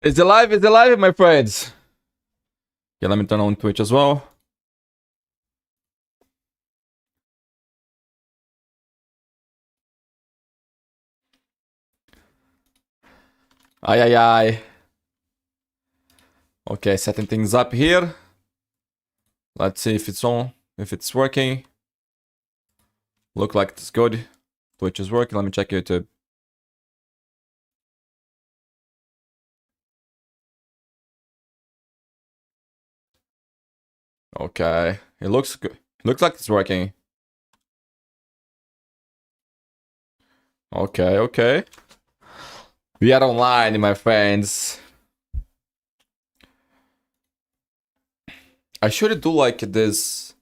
It's alive, my friends. Okay, let me turn on Twitch as well. Ay. Okay, setting things up here. Let's see if it's on, if it's working. Look like it's good. Twitch is working. Let me check YouTube. Okay, it looks good. Looks like it's working. Okay. We are online, my friends. I should do like this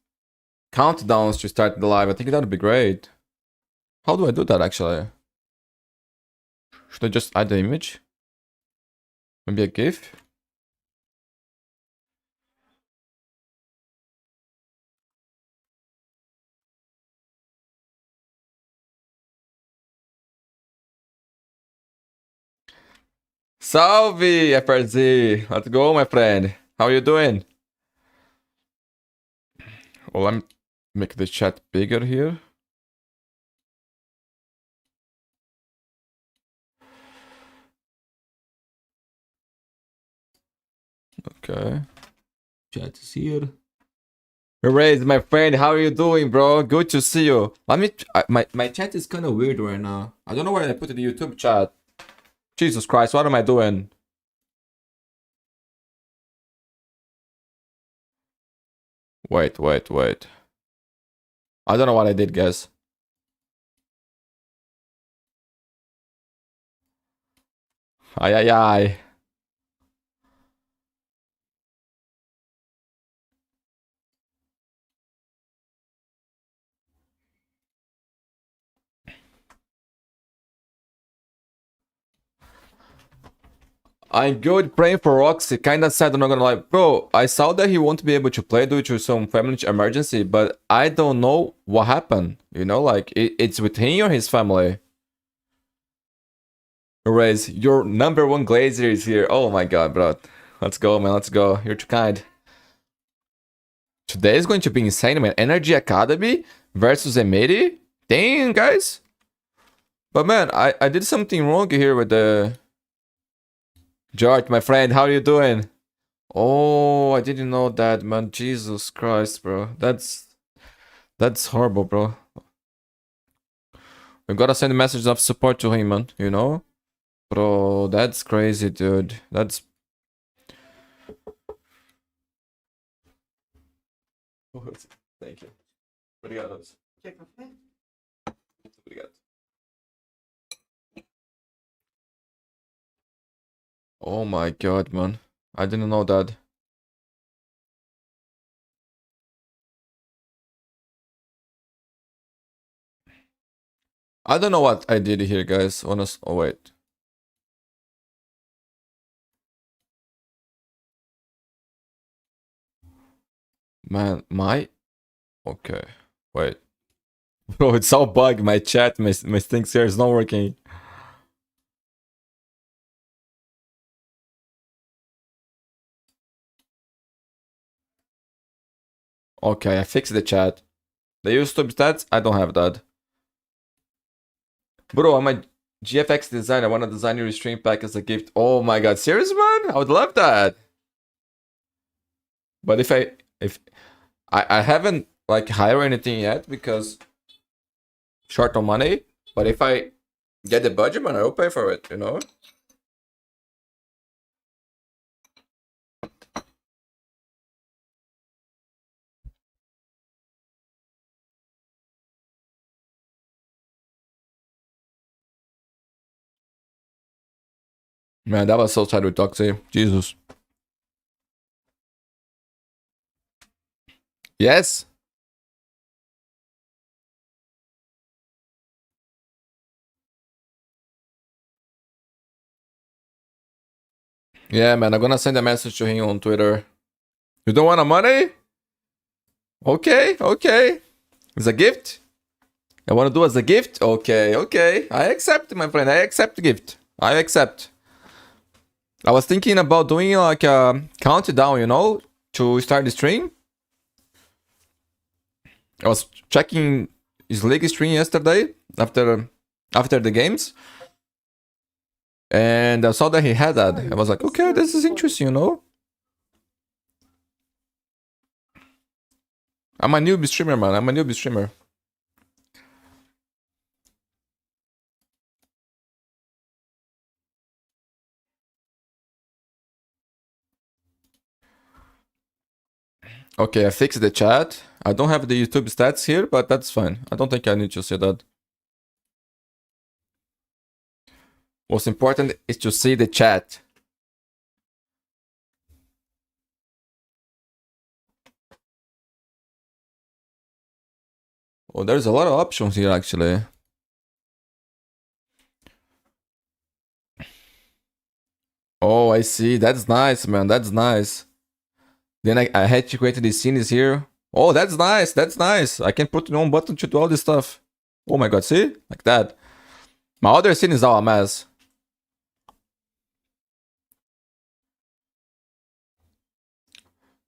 countdowns to start the live. I think that would be great. How do I do that actually? Should I just add the image? Maybe a GIF? Salve, FRZ! Let's go, my friend. How are you doing? Well, let me make the chat bigger here. Okay. Chat is here. Raise, my friend. How are you doing, bro? Good to see you. Let me. My chat is kind of weird right now. I don't know where I put the YouTube chat. Jesus Christ, what am I doing? Wait. I don't know what I did, guys. Ay. I'm good, praying for Roxy. Kinda sad, I'm not gonna lie. Bro, I saw that he won't be able to play due to some family emergency, but I don't know what happened. You know, like, it's with him or his family. Raise, your #1 Glazer is here. Oh my god, bro. Let's go, man, let's go. You're too kind. Today is going to be insane, man. NRG Academy versus M80. Dang, guys. But man, I did something wrong here with the... George, my friend, how are you doing? Oh, I didn't know that, man. Jesus Christ, bro. That's horrible, bro. We gotta send a message of support to him, man. You know? Bro, that's crazy, dude. That's... Thank you. Obrigado. Obrigado. Oh my god, man. I didn't know that. I don't know what I did here, guys. Honest. Oh, wait. Man, my... Okay. Wait. Bro, it's all bug. My chat, my things here is not working. Okay, I fixed the chat. The YouTube stats, I don't have that. Bro, I'm a GFX designer. I want to design your stream pack as a gift. Oh my god, serious, man? I would love that. But if I haven't like hired anything yet because short on money. But if I get the budget, man, I'll pay for it, you know? Man, that was so sad with Toxic. Jesus. Yes. Yeah, man, I'm gonna send a message to him on Twitter. You don't want a money? Okay. It's a gift? I want to do as a gift? Okay. I accept, my friend. I accept the gift. I accept. I was thinking about doing like a countdown, you know, to start the stream. I was checking his league stream yesterday after the games, and I saw that he had that. I was like, okay, this is interesting, you know. I'm a newbie streamer, man. I'm a newbie streamer. Okay, I fixed the chat. I don't have the YouTube stats here, but that's fine. I don't think I need to see that. Most important is to see the chat. Oh, there's a lot of options here, actually. Oh, I see. That's nice, man. That's nice. Then I had to create the scenes here. Oh, that's nice. That's nice. I can put one button to do all this stuff. Oh my god, see? Like that. My other scene is all a mess.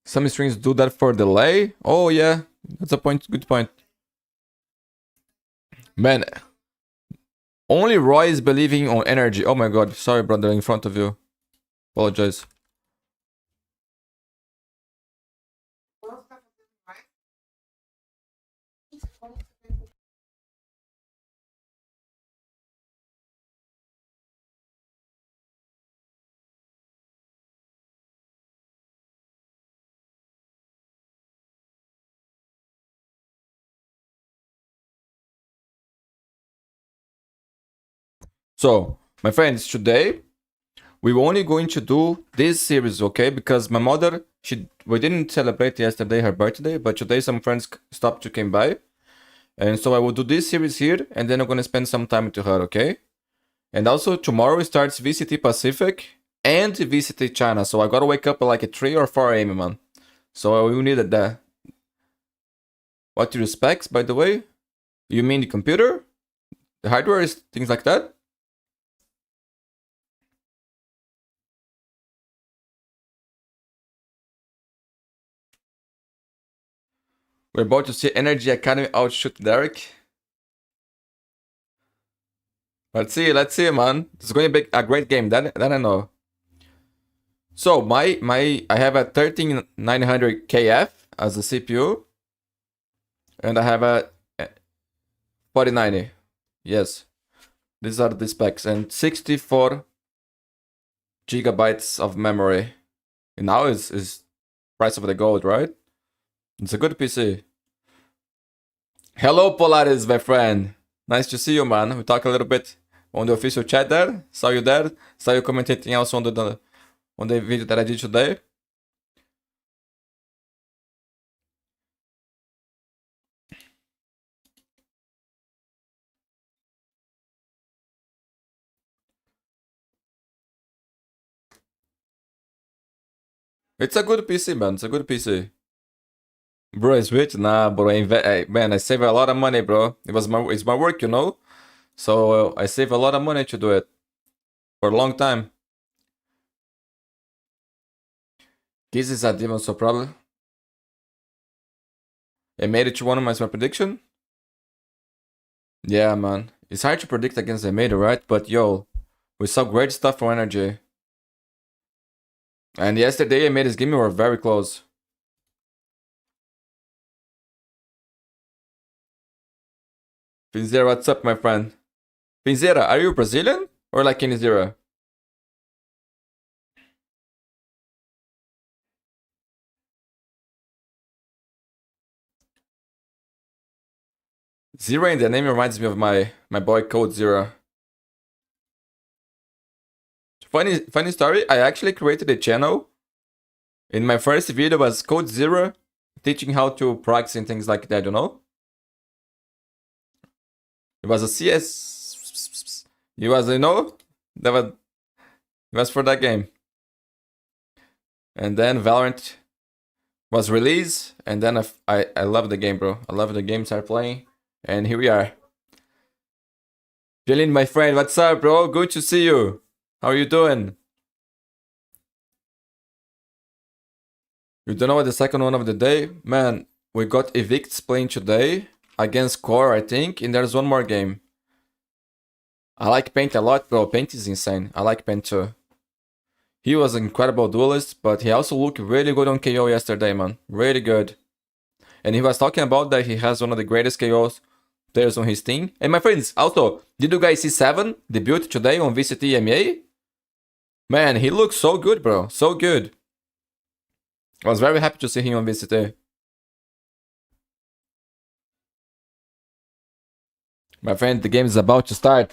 Some strings do that for delay. Oh yeah, that's a point. Good point. Man, only Roy is believing on NRG. Oh my god, sorry brother, in front of you. Apologize. So, my friends, today we're only going to do this series, okay? Because my mother, we didn't celebrate yesterday her birthday, but today some friends stopped to came by. And so I will do this series here, and then I'm gonna spend some time to her, okay? And also tomorrow starts VCT Pacific and VCT China, so I gotta wake up at like at 3 or 4 a.m, man. So we needed that. What your specs, by the way? You mean the computer? The hardware is things like that? We're about to see NRG Academy outshoot Derek. Let's see, man. It's going to be a great game. That I know. So I have a 13900 KF as a CPU, and I have a 4090. Yes, these are the specs, and 64 gigabytes of memory. And now is price of the gold, right? It's a good PC. Hello, Polaris, my friend. Nice to see you, man. We talk a little bit on the official chat there. Saw you there. Saw you commenting also on the video that I did today. It's a good PC, man. It's a good PC. Bro, I switch? Nah, bro. Man, I save a lot of money, bro. It's my work, you know? So I save a lot of money to do it. For a long time. This is a demon, so probably. I made it to one of my prediction. Yeah, man. It's hard to predict against M80, right? But yo, we saw great stuff from NRG. And yesterday, M80's game were very close. Pinzera, what's up, my friend? Pinzera, are you Brazilian? Or like Kinizera? Zero in the name reminds me of my boy Code Zero. Funny story, I actually created a channel. In my first video was Code Zero, teaching how to practice and things like that, you know? It was a CS. It was, you know, it was for that game. And then Valorant was released, and then I love the game, bro. I love the game, started playing, and here we are. Jalen, my friend, what's up, bro? Good to see you. How are you doing? You don't know what the second one of the day? Man, we got Evicts playing today against Core, I think, and there's one more game. I like Paint a lot, bro. Paint is insane. I like Paint too. He was an incredible duelist, but he also looked really good on KO yesterday, man. Really good. And he was talking about that he has one of the greatest KOs players on his team. And my friends, also, did you guys see 7 debut today on VCT M80? Man, he looks so good, bro. So good. I was very happy to see him on VCT. My friend, the game is about to start.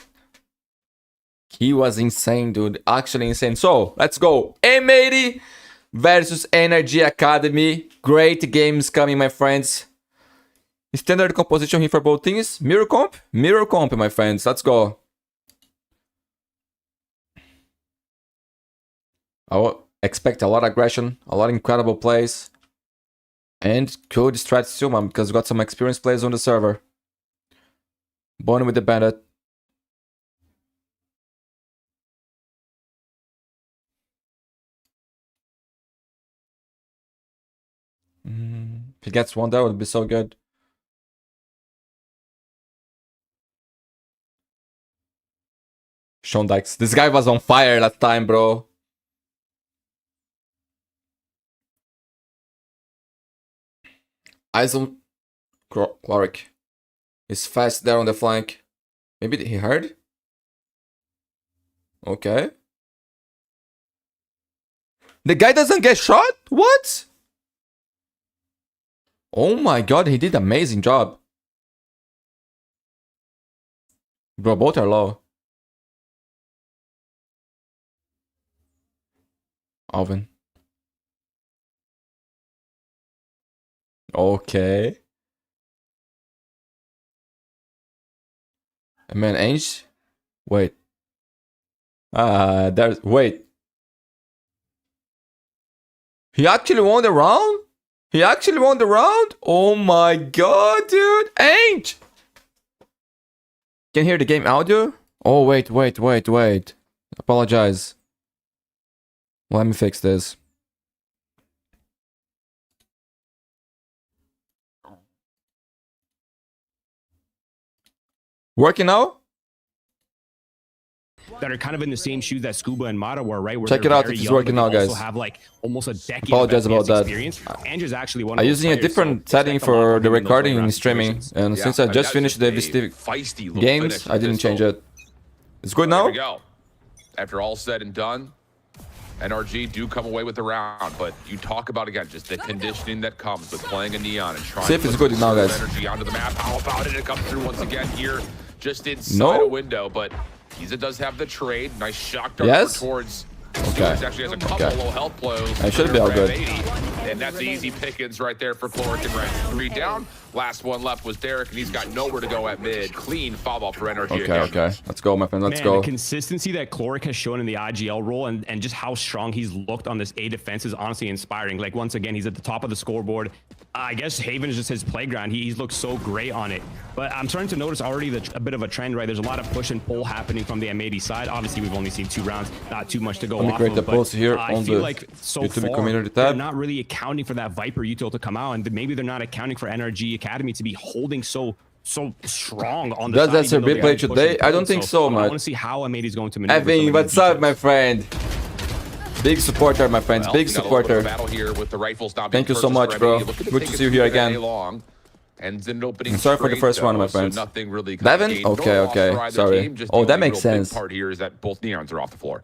He was insane, dude. Actually insane. So, let's go. M80 versus NRG Academy. Great games coming, my friends. Standard composition here for both teams. Mirror comp? Mirror comp, my friends. Let's go. I will expect a lot of aggression, a lot of incredible plays. And good strats too, man, because we got some experienced players on the server. Born with the Bandit. If he gets one, that would be so good. Sean Dykes. This guy was on fire last time, bro. Eyes on Clark. He's fast there on the flank. Maybe he heard? Okay. The guy doesn't get shot? What? Oh my god, he did an amazing job. Bro, both are low. Alvin. Okay. Man, Ange? Wait. Wait. He actually won the round? He actually won the round? Oh my god, dude. Ange! Can hear the game audio? Oh, wait. Apologize. Let me fix this. Working now? That are kind of in the same shoes that Scuba and Mata were, right? Where check it out if it's working now, guys. Also have like almost a decade apologize of about that. Experience. Andrew's actually one of I'm using a different setting for the recording and streaming, and since I just finished the VCT games, I didn't change it. It's good now? There we go. After all said and done, NRG do come away with the round, but you talk about, again, just the conditioning that comes with playing a Neon and trying see if to it's put good now, guys. energy onto the map. How about it? It comes through once again here, just inside a window, but Giza does have the trade. Nice shock dart towards. Okay. Actually has a couple low health blows. I should be all good. And that's easy pickings right there for Chloric and Ren. 3 down. Last one left was Derek, and he's got nowhere to go at mid. Clean foul for NRG. Okay. Let's go, my friend. Let's go. The consistency that Chloric has shown in the IGL role and just how strong he's looked on this A defense is honestly inspiring. Like, once again, he's at the top of the scoreboard. I guess Haven is just his playground. He's looked so great on it. But I'm starting to notice already a bit of a trend, right? There's a lot of push and pull happening from the M80 side. Obviously, we've only seen 2 rounds, not too much to go off of. Let me create the post here on the like so YouTube far, community tab. they're not really accounting for that Viper util to come out, and maybe they're not accounting for NRG Academy to be holding so strong on the Does side. that serve replay today? I don't think so, man. I want to see how M80 is going to maneuver. Evan, what's up, my friend? Big supporter, my friends. Big supporter. Thank you so much, bro. Good to see you here again. I'm sorry for the first one, my friends. Devin? Okay. Sorry. Oh, that makes sense. Part here is that both Neons are off the floor.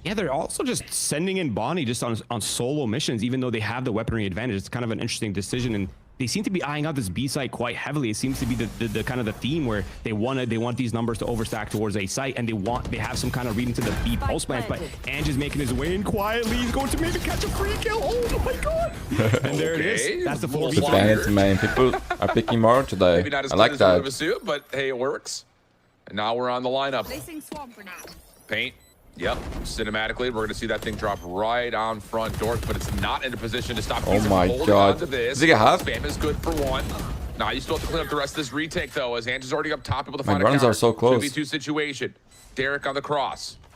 Yeah, they're also just sending in Bonnie just on solo missions, even though they have the weaponry advantage. It's kind of an interesting decision, and they seem to be eyeing out this B site quite heavily. It seems to be the kind of the theme where they want these numbers to overstack towards A site, and they have some kind of reading to the B pulse plans. But Ange is making his way in quietly. He's going to maybe catch a free kill. Oh my god! And there it is. That's the 4v1. Man, people are picking more today. Maybe not as I like that. Of a suit, but hey, it works. And now we're on the lineup. Paint. Yep, cinematically, we're going to see that thing drop right on front door, but it's not in a position to stop. Oh my god. Does he get half? Spam is good for 1. Nah, you still have to clean up the rest of this retake, though, as Ange is already up top, able to My find runs are so close. 2v2 situation. Derek on the cross.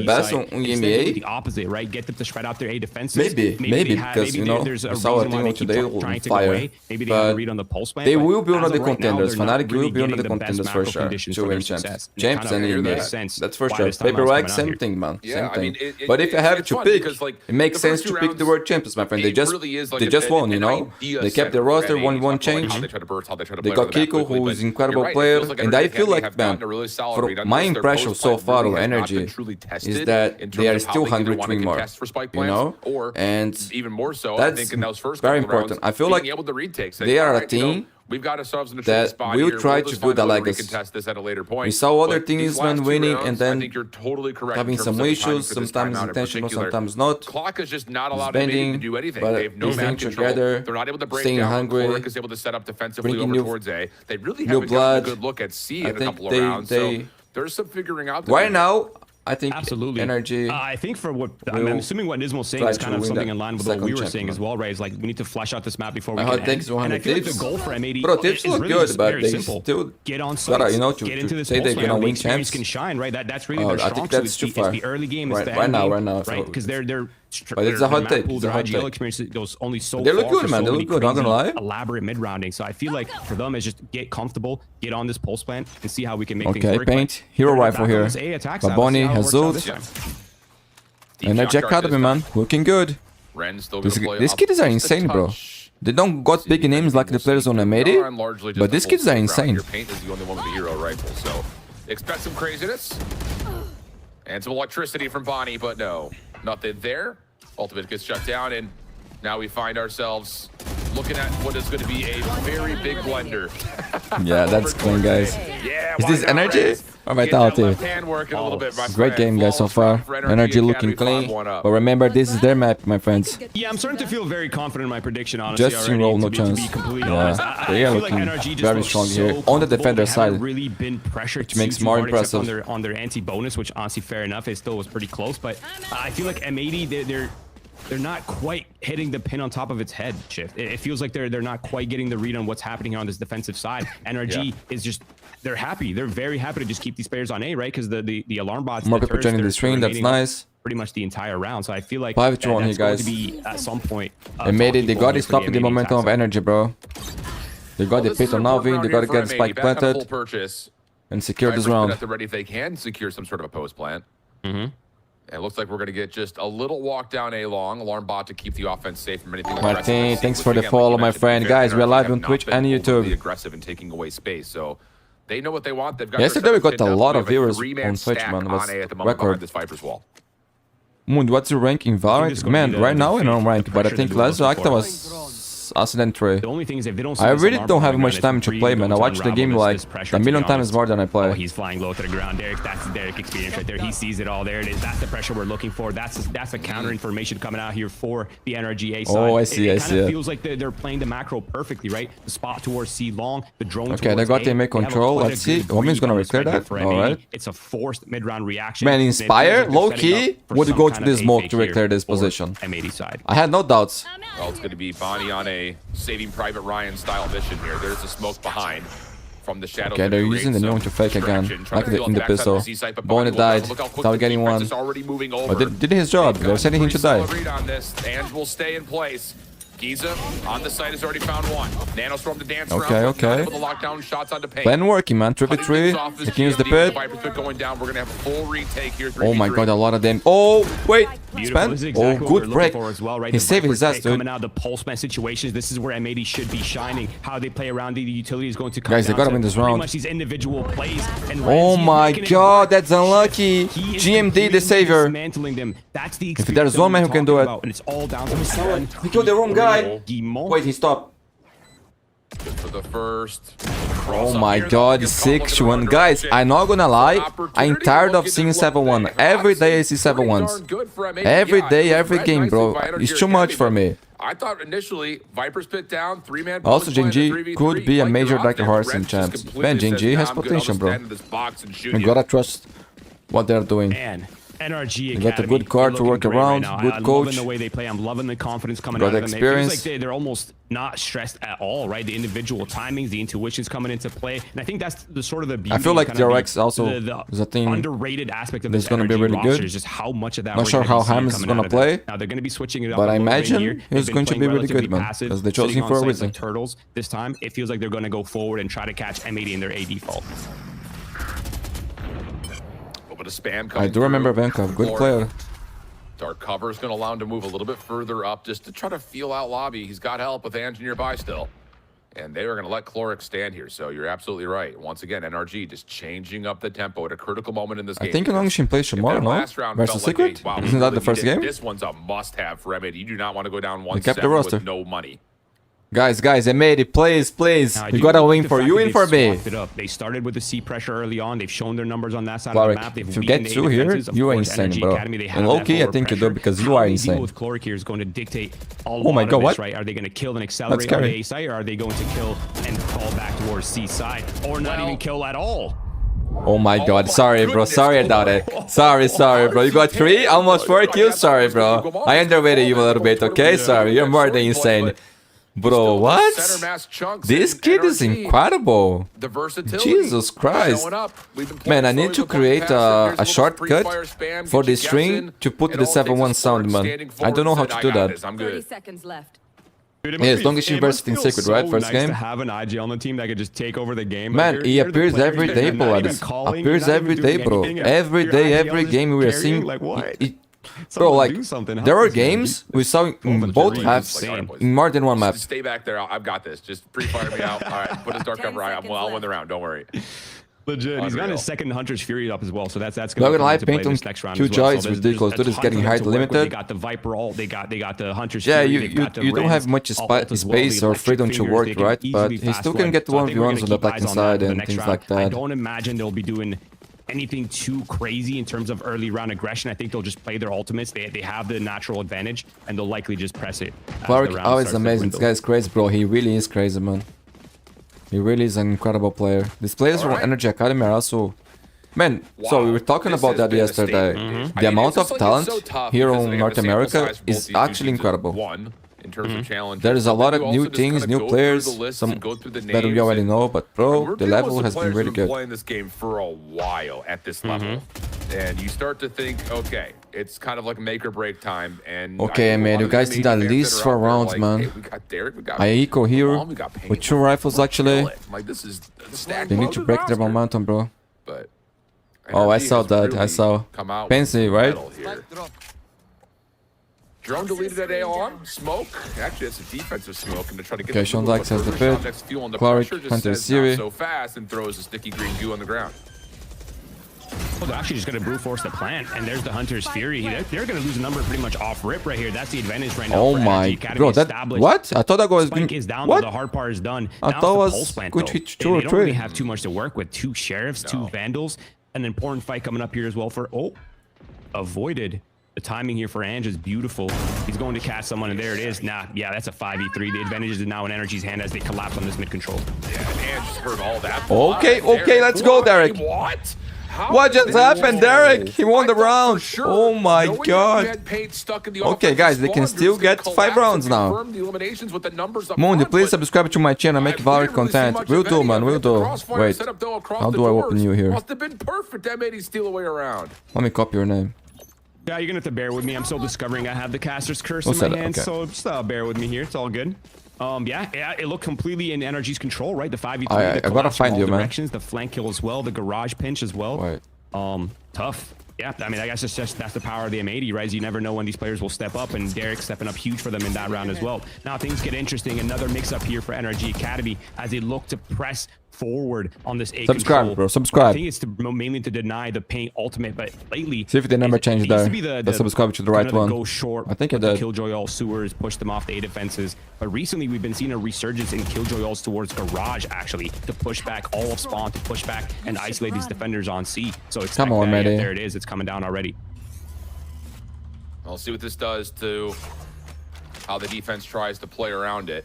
the best side. on Instead, they do EMEA? the opposite, right? Get them to spread out their A defenses. Maybe they because you know there's a we saw a reason why team they keep today trying on to go fire. away. Maybe they have a But read on the pulse plan. they but will be one as of the right now, contenders they're not Fnatic really will be one getting of the the best contenders for macro sure. conditions To for their win champs. success. It Champs kind of and hear eliminate. that. sense That's for why sure. this time Paper around Wax, coming out same here. thing, man. Yeah, Same I mean, thing. But if you have it's to fun pick, because, like, it makes the first sense to two pick the rounds, word champions, my friend. They it just really is like they just won, you an know. idea They kept set their for roster, N80. won one Talk about change. how they try to burst, how they try to They play got over the map Kiko, quickly, who is but incredible you're right, it player, feels like and I NRG feel have like, man, gotten a really solid for read on my this. Their impression post so plan far really of has not Energy been truly tested is that in they terms are of how still they either hungry to wanna win more, contest for spike you plants, know, or and even more so, I that's think in those first very couple of important. rounds, I feel being like able to retake, saying, they are a "Alright, you know, team we've got ourselves in a tricky that spot will here. try We'll to just do find a that way like to us. recontest this at a later point." We saw other But these teams, last man, two winning rounds, and then I think you're totally correct in having terms some of the timing issues, for this sometimes timeout in intentional, particular. sometimes not. Clock is just not allowed to Bending, do anything. but They have no staying map control. together, They're not able to break staying down. hungry, Cork is able to set up defensively bringing over new- towards A. They really new haven't gotten blood. a good look at C I in a think couple of rounds. So there's some figuring out. Right now, I think Absolutely. Energy. I think for what I'm will assuming what Nismo's saying try is to kind of win something that in line with what second we were champ, saying man. as well, right? Is like we need to flesh out this map before My we hot can takes end. 100 And I feel like tips. the goal for M80 Bro, tips is look really good, just but very they simple. still Get on gotta, sites, you know, get into this say they're pulse gonna lane, the win experience champs. can shine, right? That's really their I strong think suit. that's too It's far. the early game, it's Right- the right end now, game, right now, right? so- Because they're But it's a hot map take, pool, it's a their hot IGL take. experience goes only so They look far good, for man, so they many look good, not gonna crazy, lie. elaborate mid rounding. So I feel like for them it's just get comfortable, get on this pulse plan, and see how we can make things Okay, work. Paint, But hero they're rifle back on here. this A attack side. Let's Baboni, see how it works out Hazult. this time. Deep Energy shot guard Academy, this man, time. looking good. Ren still These gonna play these up kids are just a insane, bro. touch. They don't got big names like the players on M80, but these kids are insane. Your Paint is the only one with a hero rifle, so expect some craziness and some electricity from Bonnie, but no, nothing there. Ultimate gets shut down, and now we find ourselves looking at what is going to be a very big blender. Yeah, that's clean, guys. Yeah, Is why this not, Energy Rez? or Get that Vitality? left hand working a little bit, my Great friend. game, guys, so Flawless far. run for Energy looking Academy, clean. 5-1 up. But remember, this is their map, my friends. Yeah, I'm starting to feel very confident in my prediction, honestly. Just already, roll, to no be chance. completely Yeah, honest. I they are feel like looking NRG just very looks strong so here. On the comfortable. defender They haven't side, really been pressured which makes too more hard, except impressive. on their anti-bonus, which honestly, fair enough, it still was pretty close. But I feel like M80, they're not quite hitting the pin on top of its head, Shift. It feels like they're not quite getting the read on what's happening here on this defensive side. NRG is just, they're happy. They're very happy to just keep these players on A, right? Because the alarm bots, More the people turrets, joining the they're stream, that's remaining nice. pretty much the entire round. So I feel like 5-2 on that's here, going guys. to be at some point. M80, they got to stop the M80 momentum of attack side. Energy, bro. They got the This is pit on a work Navi, round they here got to for get the M80. spike Back on full planted purchase. and secure this Viper's been round. at the ready if they can secure some sort of a post plant. It looks like we're going to get just a little walk down A long. Alarm bot to keep the offense safe from anything Martin, aggressive. thanks Which for the again, follow, like you my mentioned, friend. NRG Guys, we're live have on not Twitch been and overly YouTube. aggressive in taking away space, so they know what they want. They've got Yesterday we their got setup a pinned lot up. of We have a viewers three-man on Twitch, stack man. It on was A at the moment record. behind this Viper's wall. Moon, what's your rank in this is Valorant? gonna be Man, the right now in defeat, unranked, the but I pressure think that we're last looking acta for. was Ascendant 3. The only thing is if they don't see I this really alarm don't bot have going much down, time it's to really play, going man. I to watched the unravel game this like pressure, a to be million times honest. more than I Oh, play. he's flying low to the ground. Derek, that's the Derek experience right there. He sees it all. There it is. That's the pressure we're looking for. That's a counter information coming out here for the NRGA side. Oh, I see, It I kind see of it. feels like they're playing the macro perfectly, right? The spot towards C long, the drone Okay, they towards got A. the mid They have control. quite a Let's see. good Woman's read gonna on this clear right here that. for All M80. right. It's a forced mid-round reaction. Man, and it feels Inspire, like they're low setting up key, for would some go to kind the of A smoke fake to here declare this for position. M80 side. I had no doubts. Well, it's going to be Bonnie on a Saving Private Ryan style mission here. There's the smoke behind from the shadows. Okay, they're using the neon to fake again, like in the pistol. Bonnie died, without getting one. But did his job. They're sending him to die. And will stay in place. Giza on the site has already found one. Nanostorm to dance around. Okay, okay. With the lockdown shots onto Paint. Plan working, man. 3v3. They can use the pit. Viper's pit going down. We're going to have a full retake here. Oh my god, a lot of them. Oh, wait. Beautiful. This is Spam. exactly Oh, what we're good looking break. for as well, right? He The saved his Vipers ass, dude. coming out of the pulse man situations. This is where M80 should be shining. How they play around the utility is going to come Guys, they down gotta to win this pretty round. much these individual plays. And Oh Rez, he's my making it god, work. that's unlucky. He is GMD the completely savior. dismantling them. That's the there's experience that one man we're who can do talking it. about, and it's all down to this one. He killed the wrong guy. Guimont. Wait, he stopped. For the first. Oh my god, 6-1. Guys, I'm not gonna lie. I'm tired of seeing 7-1. Every day I see 7-1s. Every day, every game, bro. It's too much for me. I thought initially Viper's pit down, 3-man. Also, Jinji could be a major backer horse in champs. Man, Jinji has potential, bro. We gotta trust what they're doing. Man, NRG They got a Academy, good card to they're work looking great around, right now. good I'm coach. loving the way they play. I'm loving the confidence coming Got out of them. It experience. feels like they're almost not stressed at all, right? The individual timings, the intuitions coming into play, and I think that's the sort of the beauty. I feel like and kind of DRX also is a thing underrated aspect of that's this gonna be NRG really roster good. is just how much of that. Not we're sure gonna how be seeing James is coming gonna out of them. play, Now they're going to be switching it up. but a I little bit imagine here. he's They've going been to be playing really good, relatively man, passive, because they chose sitting him for on a sites like reason. Turtles this time. It feels like they're going to go forward and try to catch M80 in their A default. But a spam I coming do remember through. Venkov, good Lord. player. Dark cover is going to allow him to move a little bit further up just to try to feel out lobby. He's got help with Ange nearby still. And they are going to let Cloric stand here. So you're absolutely right. Once again, NRG just changing up the tempo at a critical moment in this game. I think Youngshin plays tomorrow, no? Versus Secret? Isn't that the first game? This one's a must-have for M80. You do not want to go down 1-7 kept the roster. with no money. Guys, M80, please. Now, I You do gotta like win the for fact you, that win they've for me. swapped it up. They started with the C pressure early on. They've shown their numbers on that side Cloric, of the map. They've if you weakened get A two here, defenses. Of you are course, insane, NRG bro. Academy, they have And that low-key, I forward think you do pressure. because you How are they deal insane. with Cloric here is going to dictate a Oh my lot God, of this, what? right? Are they going to kill and accelerate on scary. the A side, or are they going to kill and fall back towards C side, or not even kill at all? Oh my god, my sorry bro, goodness. sorry about it. Sorry bro. You got 3, almost 4 kills, sorry bro. I underrated you a little bit, okay? Sorry, you're more than insane. Bro, what? Center mass chunks This and kid is NRG. incredible. The versatility Jesus Christ. showing up. We've been Man, playing I need slowly to with one create passer. a Here's little shortcut pre-fire spam, for get you the string guessing. to put It the all takes 7-1 is sound, Cloric man. standing I don't know how forward to and do I got that. this, I'm 30 good. seconds left. Dude, it Yeah, must as long be- as you it verse must in feel Secret, right? so First nice game. to have an IG on the team that could just take over the game. Man, Like, he you're the appears player, every you're day, not bro. even It calling, appears you're not even every day, doing bro. anything. Every Your day, IGL every is game we are carrying, seeing. like, what? Bro, Someone like, do something. there Help are us, man. games we saw in Moment both of halves insane. in more than one map. Just stay back there. I've got this. Just pre-fire me out. All right, put his dark 10 cover. I'll seconds win left. the round. Don't worry. Legit. He's got Unreal. his second Hunter's Fury up as well, so that's Not going gonna lie, to play paint on this next round two as well. joys So is there's ridiculous. a Dude is ton getting for them height to work with. limited. They got the Viper ult, they got the Hunter's Yeah, Fury, you they've got the you don't have Rens much ult as well, space the or electric freedom to fingers, work, they can right? But easily he fast still forward. can get the So I think we're 1v1s gonna on the keep back eyes on inside that in the and next things round. like I that. don't imagine they'll be doing anything too crazy in terms of early round aggression. I think they'll just play their ultimates. They have the natural advantage, and they'll likely just press it. as the Clark, round oh, it's starts to amazing. This dwindle. guy's crazy, bro. He really is crazy, man. He really is an incredible player. These players from Alright. Energy Academy are also... Man, so we were talking This about has that been a yesterday. statement, dude. The I mean, amount it's of just like talent it's so tough here because, on again, North the sample America size for both is these actually teams is incredible. one in terms of challenges. There is a But lot then of you new also just things, kinda new go through players, the lists some and go through the that we names already and- know, but We're bro, the dealing level with has some been players really who've been good. playing this game for a while at this level, and you start to think, okay, it's kind of like make or break time. And Okay, I think a man, lot you of the guys M80 need at fans least that are 4 out there rounds, like, man. hey, we got Derek, we got I eco here Mom, we got Payne. with 2 rifles We'll actually. kill it. Like this is stacked. They need to break their momentum, bro. But Oh, I NRG saw has that. I really saw. come out Fancy, with right? metal here. Drone deleted at A on. Smoke. Actually, that's a defensive smoke. And to try to get Okay, the Sean move, Dykes but has the further pit. Shondex fuel on the Cloric, pressure just Hunter says Siri. not so fast and throws a sticky green goo on the ground. Oh, they're actually just going to brute force the plant, and there's the Hunter's Fury. They're going to lose a number pretty much off rip right here. That's the advantage right now. Oh for my... NRG Academy Bro, that... established. What? I thought that was... Spike is down, What? though. The hard part is done. I Now thought it's was the pulse plant, good though. hit They 2 or don't really 3. have too much to work with. 2 Sheriffs, 2 Vandals. An important fight coming up here as well for... Oh, avoided. The timing here for Ange is beautiful. He's going to cast someone, and there it is. Nah, yeah, that's a 5v3. The advantage is now in NRG's hand as they collapse on this mid control. Yeah, and just heard all that. Okay, Derek, okay, let's go, what? Derek. What? How What did just they- happened, Derek? He won I the thought for round. sure, Oh my knowing that God. you had Payne stuck in the Okay, offensive guys, they can squad, still you're gonna get 5 collapse rounds and now. confirm the eliminations with the numbers up Mundi, front, please but subscribe to my channel, make we Valorant didn't really see content. much Will of do, any man, of will it. The do. crossfire Wait, set up, though, across how the do I doors. open you here? Must have been perfect. M80 steal away around. Let me copy your name. Yeah, you're going to have to bear with me. I'm still discovering I have the caster's curse We'll in set my it, hands, okay. so just bear with me here. It's all good. Yeah, it looked completely in NRG's control, right? The 5v3, I the gotta collapse from find all you, man. directions, the flank kill as well, the garage pinch as well. Wait. Tough. Yeah, I mean, I guess that's the power of the M80, right? You never know when these players will step up, and Derek stepping up huge for them in that round as well. Now things get interesting. Another mix-up here for NRG Academy as they look to press forward on this A Subscribe, control. bro, subscribe. I think it's mainly to deny the Paint ultimate, but lately... See if the number changed it needs there. to be The subscribe to the right kind of the one. Go short. I think it the did. Killjoy All Sewers push them off the A defenses. But recently we've been seeing a resurgence in Killjoy Alls towards Garage, actually, to push back all of Spawn, to push back and isolate these defenders on C. So expect Come on, that. Yeah, Matty. there it is. It's coming down already. I'll see what this does to how the defense tries to play around it.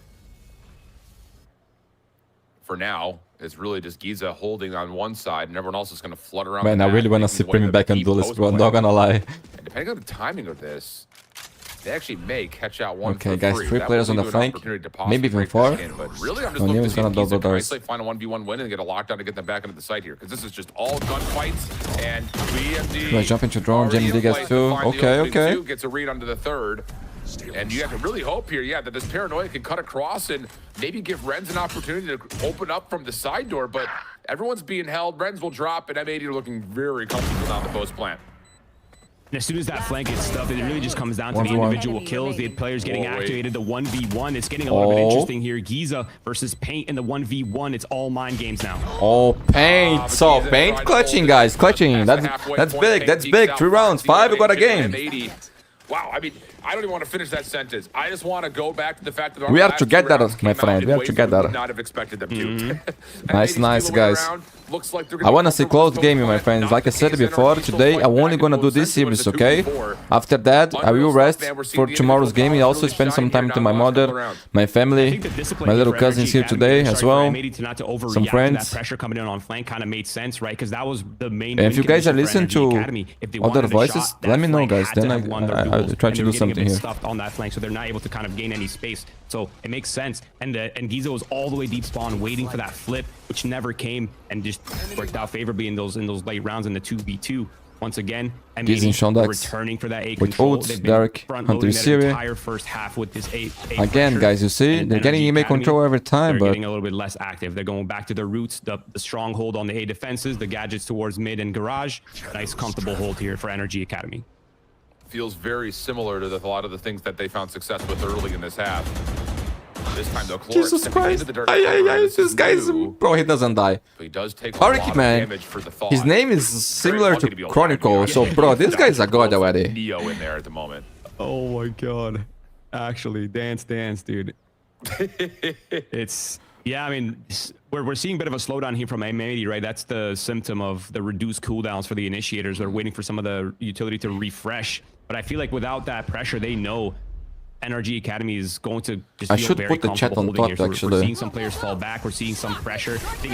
for now, it's really just Giza holding on one side, and everyone else is going to flood around. Man, I really want to see Premium back on Duelist, bro. I'm not gonna lie. And depending on the timing of this, they actually may catch out one. Okay, for guys, free. 3 That players will on give the you an flank. opportunity to Maybe possibly even break 4. back in. But really, I'm just O'Neal looking is to see gonna if Giza double can doors. isolate, find a 1v1 win and get a lockdown to get them back into the site here, because this is just all gunfights. And BMD Do I jump into drone? already JMD in gets place 2. to find the Okay, opening okay. 2, gets a read onto the 3rd. And you have to really hope here, yeah, that this paranoia can cut across and maybe give Renz an opportunity to open up from the side door. But everyone's being held. Renz will drop, and M80 are looking very comfortable down the post plant. And as soon as that flank gets stuffed, it really just comes down to the 1v1. individual kills, the players getting Oh, wait. activated, the 1v1. It's getting a little bit interesting here. Giza versus Paint in the 1v1. It's all mind games now. Oh, Paint. So, Paint clutching, guys. Clutching. That's big. That's big. 3 rounds. 5, we got a game. M80. Wow, I mean, I don't even want to finish that sentence. I just want to go back to the fact that our We have last to 2 get that, rounds my came out friend. in We have ways to get we would that. not have expected them to. Nice, nice, guys. Looks like I want to see close gaming, my friends. Like I said before, today I'm only gonna do this series, okay? After that, I will rest for tomorrow's gaming. Also spend some time with my mother, my family, my little cousins here today as well. Some friends. That pressure coming in on flank kind of made sense, right? Because that was the main. And if you guys are listening to other voices, let me know, guys. Then I'll try to do something here. Stuffed on that flank, so they're not able to kind of gain any space. So it makes sense. And Giza was all the way deep spawn, waiting for that flip, which never came, and just worked out favorably in those late rounds in the 2v2. Once again, Giza and Shondax returning for that A with control. ults, They've been Derek, front-loading Hunter that Syria. entire first half with this A Again, pressure. guys, you see, And they're getting NRG EMA Academy, control every time, they're but getting a little bit less active. They're going back to their roots, the stronghold on the A defenses, the gadgets towards mid and garage. Nice, comfortable hold here for NRG Academy. Feels very similar to a lot of the things that they found success with early in this half. This time, though, Chlorix Jesus stepping Christ. into the dark corner, This guy's... new, Bro, he doesn't die. but he does take a Parky, lot of man. damage for the thought. His name is similar Very lucky to be alive Chronicle, here. so bro, this guy's a god already. Neo in there at the moment. Oh my god. Actually, dance, dude. It's... Yeah, I mean, we're seeing a bit of a slowdown here from M80, right? That's the symptom of the reduced cooldowns for the initiators. They're waiting for some of the utility to refresh. But I feel like without that pressure, they know NRG Academy is going to just I feel should very put the chat comfortable on holding here. top, So actually. we're seeing some players fall back. We're seeing some pressure. I think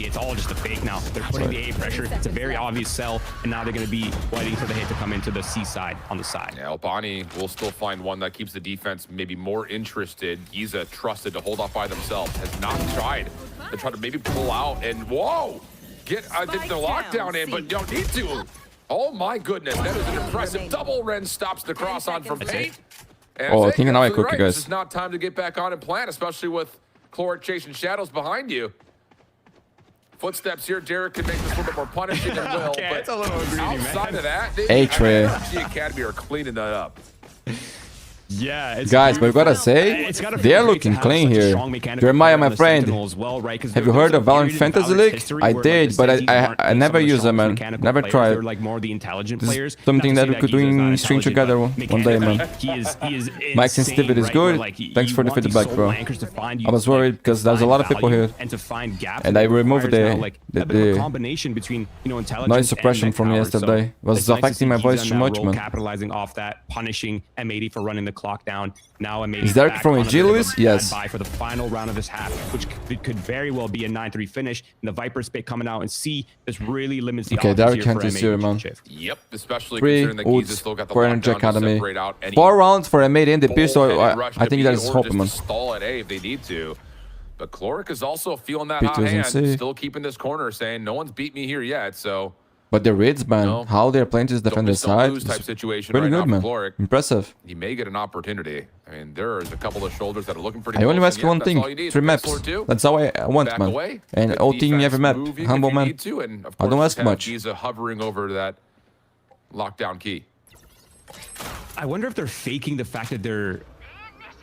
it's all just a fake now. They're putting the A pressure. It's a very obvious sell, and now they're going to be waiting for the hit to come into the C side on the side. Yeah, Albani will still find one that keeps the defense maybe more interested. Giza trusted to hold off by themselves. Has not tried to try to maybe pull out and whoa, get the lockdown in, but don't need to. Oh my goodness, that is an impressive double. Ren stops the cross on from Paint. And Oh, I think now I cook you right. guys. It's not time to get back on and plan, especially with Chlorix chasing shadows behind you. Footsteps here. Derek can make this a little bit more punishing than will. Okay, but it's a little greedy, outside man. of that, Trey. NRG Academy are cleaning that up. Yeah, it's Guys, but we gotta say, It's gotta feel they're great looking to have clean such a here. strong mechanical Jeremiah, player my on the friend, Sentinel as well, right? 'Cause have you there heard was of a Valorant period in Fantasy Valorant's League? history I where, like, did, the but Sentinels weren't I some never of the used them, strongest man. mechanical Never players. tried. They're like more the intelligent This is players. something Not that to we say could do Giza's in not stream intelligent, together but one day, man. mechanically, he is My insane, sensitivity is right? good. Where, like, Thanks you for the want these feedback, solo bro. anchors to find I was worried because there was a lot of people value here. and to find gaps. And I removed requires the- now, like, the- a bit of a the combination between, you know, intelligence noise and suppression mech from power. yesterday. So Was it's nice to affecting my see voice Giza too in that much, role, man. capitalizing off that, punishing M80 for running the clock down. Now M80 Is Derek back from on a AG, bit of a Luis? bad Yes. buy for the final round of this half, which could very well be a 9-3 finish. And the Viper spit coming out and C, this really limits the Okay, options Derek here for Hunter Syria, M80 man. shift. Yep, especially 3 considering that Giza ults still got the for lockdown NRG to Academy. separate out any 4 rounds for M80 in the P, so bullheaded rush I to think B, there's or hope, just man. to stall at A if they need to. But Chlorix is also feeling that P2 hot is in hand, C. still keeping this corner, saying no one's beat me here yet. So But the Raids, man, No. how they're playing this don't defender miss, don't side, lose type is situation pretty right good, now man. for Chlorix. Impressive. He may get an opportunity. I mean, there's a couple of shoulders that are looking pretty I only close, ask and yeah, one that's thing, all you need. 3 maps. Floor two. That's all I want, Back man. away. And Good ulting defense, every map. moving Humble, if you man. need to, and of I don't course, ask have much. Giza hovering over that lockdown key. I wonder if they're faking the fact that they're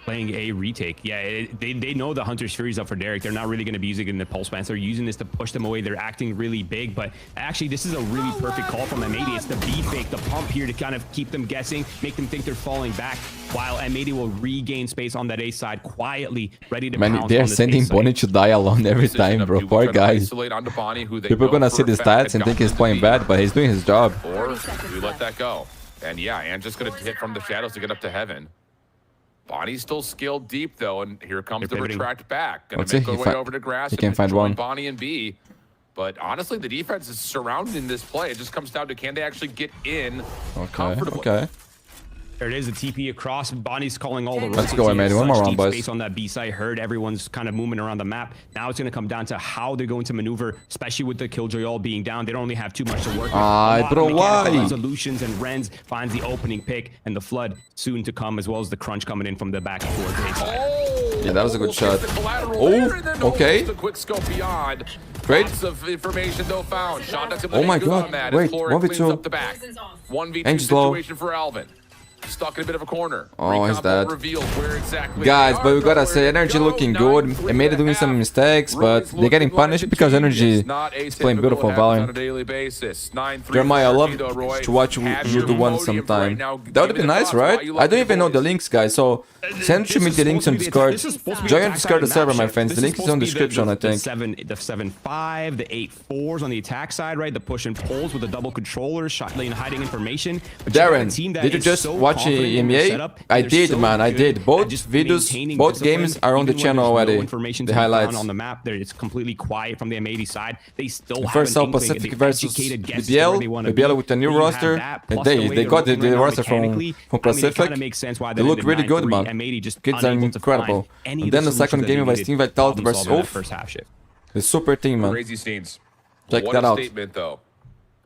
playing a retake. Yeah, they know the Hunter's Fury's up for Derek. They're not really going to be using it in the pulse pants. They're using this to push them away. They're acting really big, but actually this is a really perfect call from M80. It's the B fake, the pump here to kind of keep them guessing, make them think they're falling back, while M80 will regain space on that A side quietly, ready to Man, pounce they're on this sending A side. Bonnie to die alone every time, bro. Poor guy. People are gonna see the stats and think he's playing bad, but he's doing his job. Or we let that go. And yeah, and just gonna hit from the shadows to get up to heaven. Bonnie's still skilled deep though, and here comes They're the pivoting. retract back. Gonna Let's see, make their he way fi- over to grass. he and can find join one. Bonnie and B. But honestly, the defense is surrounding this play. It just comes down to can they actually get in comfortably. Okay. There it is, a TP across. Bonnie's calling all the Let's rotates. go, He has M80. One such more round, deep boys. space on that B side. Heard everyone's kind of moving around the map. Now it's going to come down to how they're going to maneuver, especially with the Killjoy all being down. They don't really have too much to work with. Aye, A lot of bro, mechanical why? resolutions, and Renz finds the opening pick, and the flood soon to come, as well as the crunch coming in from the back towards the A side. Oh, Yeah, that was a good shot. the collateral Oh, there, and then okay. almost a quick scope beyond. Great. Lots of information though found. Sean does him Oh my good God. on that. Wait, Flora 1v2. cleans up the back. 1v2 Angel's low. situation for Alvin. Stuck in a bit of a corner. Oh, he's Recombo dead. reveals where exactly Guys, they but are, we gotta where say, they Energy go. looking good. 9-3 It made it doing some half. mistakes, but Ruins they're getting looking like punished a because genius. Energy Not is playing atypical. beautiful It happens Valorant. on a daily basis. 9-3 Jeremiah, I for love Sergio Roy. to watch you Have do your the one podium sometime. right now. That would Give be it nice, across. Why right? you I love don't the even know the boys? links, guys, so send to me the links on Discord. Join the Discord server, my friends. The link is on the description, I think. The 7-5, the 8-4s on the attack side, right? The push and pulls with the double controllers, shot lane hiding information. But you got a Darren, team that did you is just so watch confident in their EMEA? setup, and I they're did, so man, I good did. Both at just videos, maintaining both discipline, games are on the even when channel there's no already. information The to be found highlights. on the map, there it's completely quiet from the M80 side. They still have First an South inkling. Pacific They've versus educated guesses to where they BBL. wanna BBL be. with the new When you have roster. that, plus the way They they're got the rolling around roster from mechanically, Pacific. It kind of makes sense why They look really good, 9-3, man. M80 just Kids are unable to incredible. find any And of then the solutions second that game they by needed Steam to Vitality problem versus solve in that Oof. first half shift. The super team, man. Crazy scenes. Check What that a out. statement, though.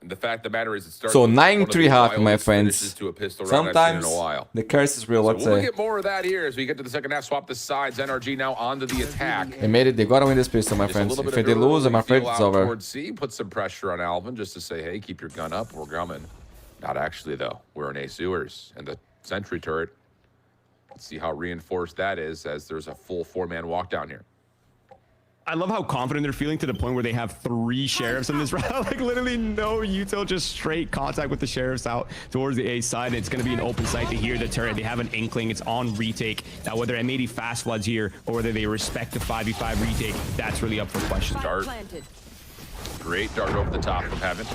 And the fact of the matter is, it starts So with one of the 9-3 half, my wildest friends. finishes to a pistol round I've seen Sometimes in a while. the curse is real, So let's we'll say. get more of that here as we get to the second half. Swap the sides. NRG now onto the attack. They made it. They gotta win this pistol, my Just a friends. little If bit they of lose, I'm early afraid feel it's out over. towards C. Put some pressure on Alvin just to say, hey, keep your gun up. We're coming. Not actually, though. We're in A sewers. And the sentry turret. Let's see how reinforced that is as there's a full four-man walk down here. I love how confident they're feeling to the point where they have 3 sheriffs in this round. Like literally no util, just straight contact with the sheriffs out towards the A side. And it's going to be an open site to hear the turret. They have an inkling. It's on retake. Now whether M80 fast floods here or whether they respect the 5v5 retake, that's really up for question. Dart. Great dart over the top from Heaven.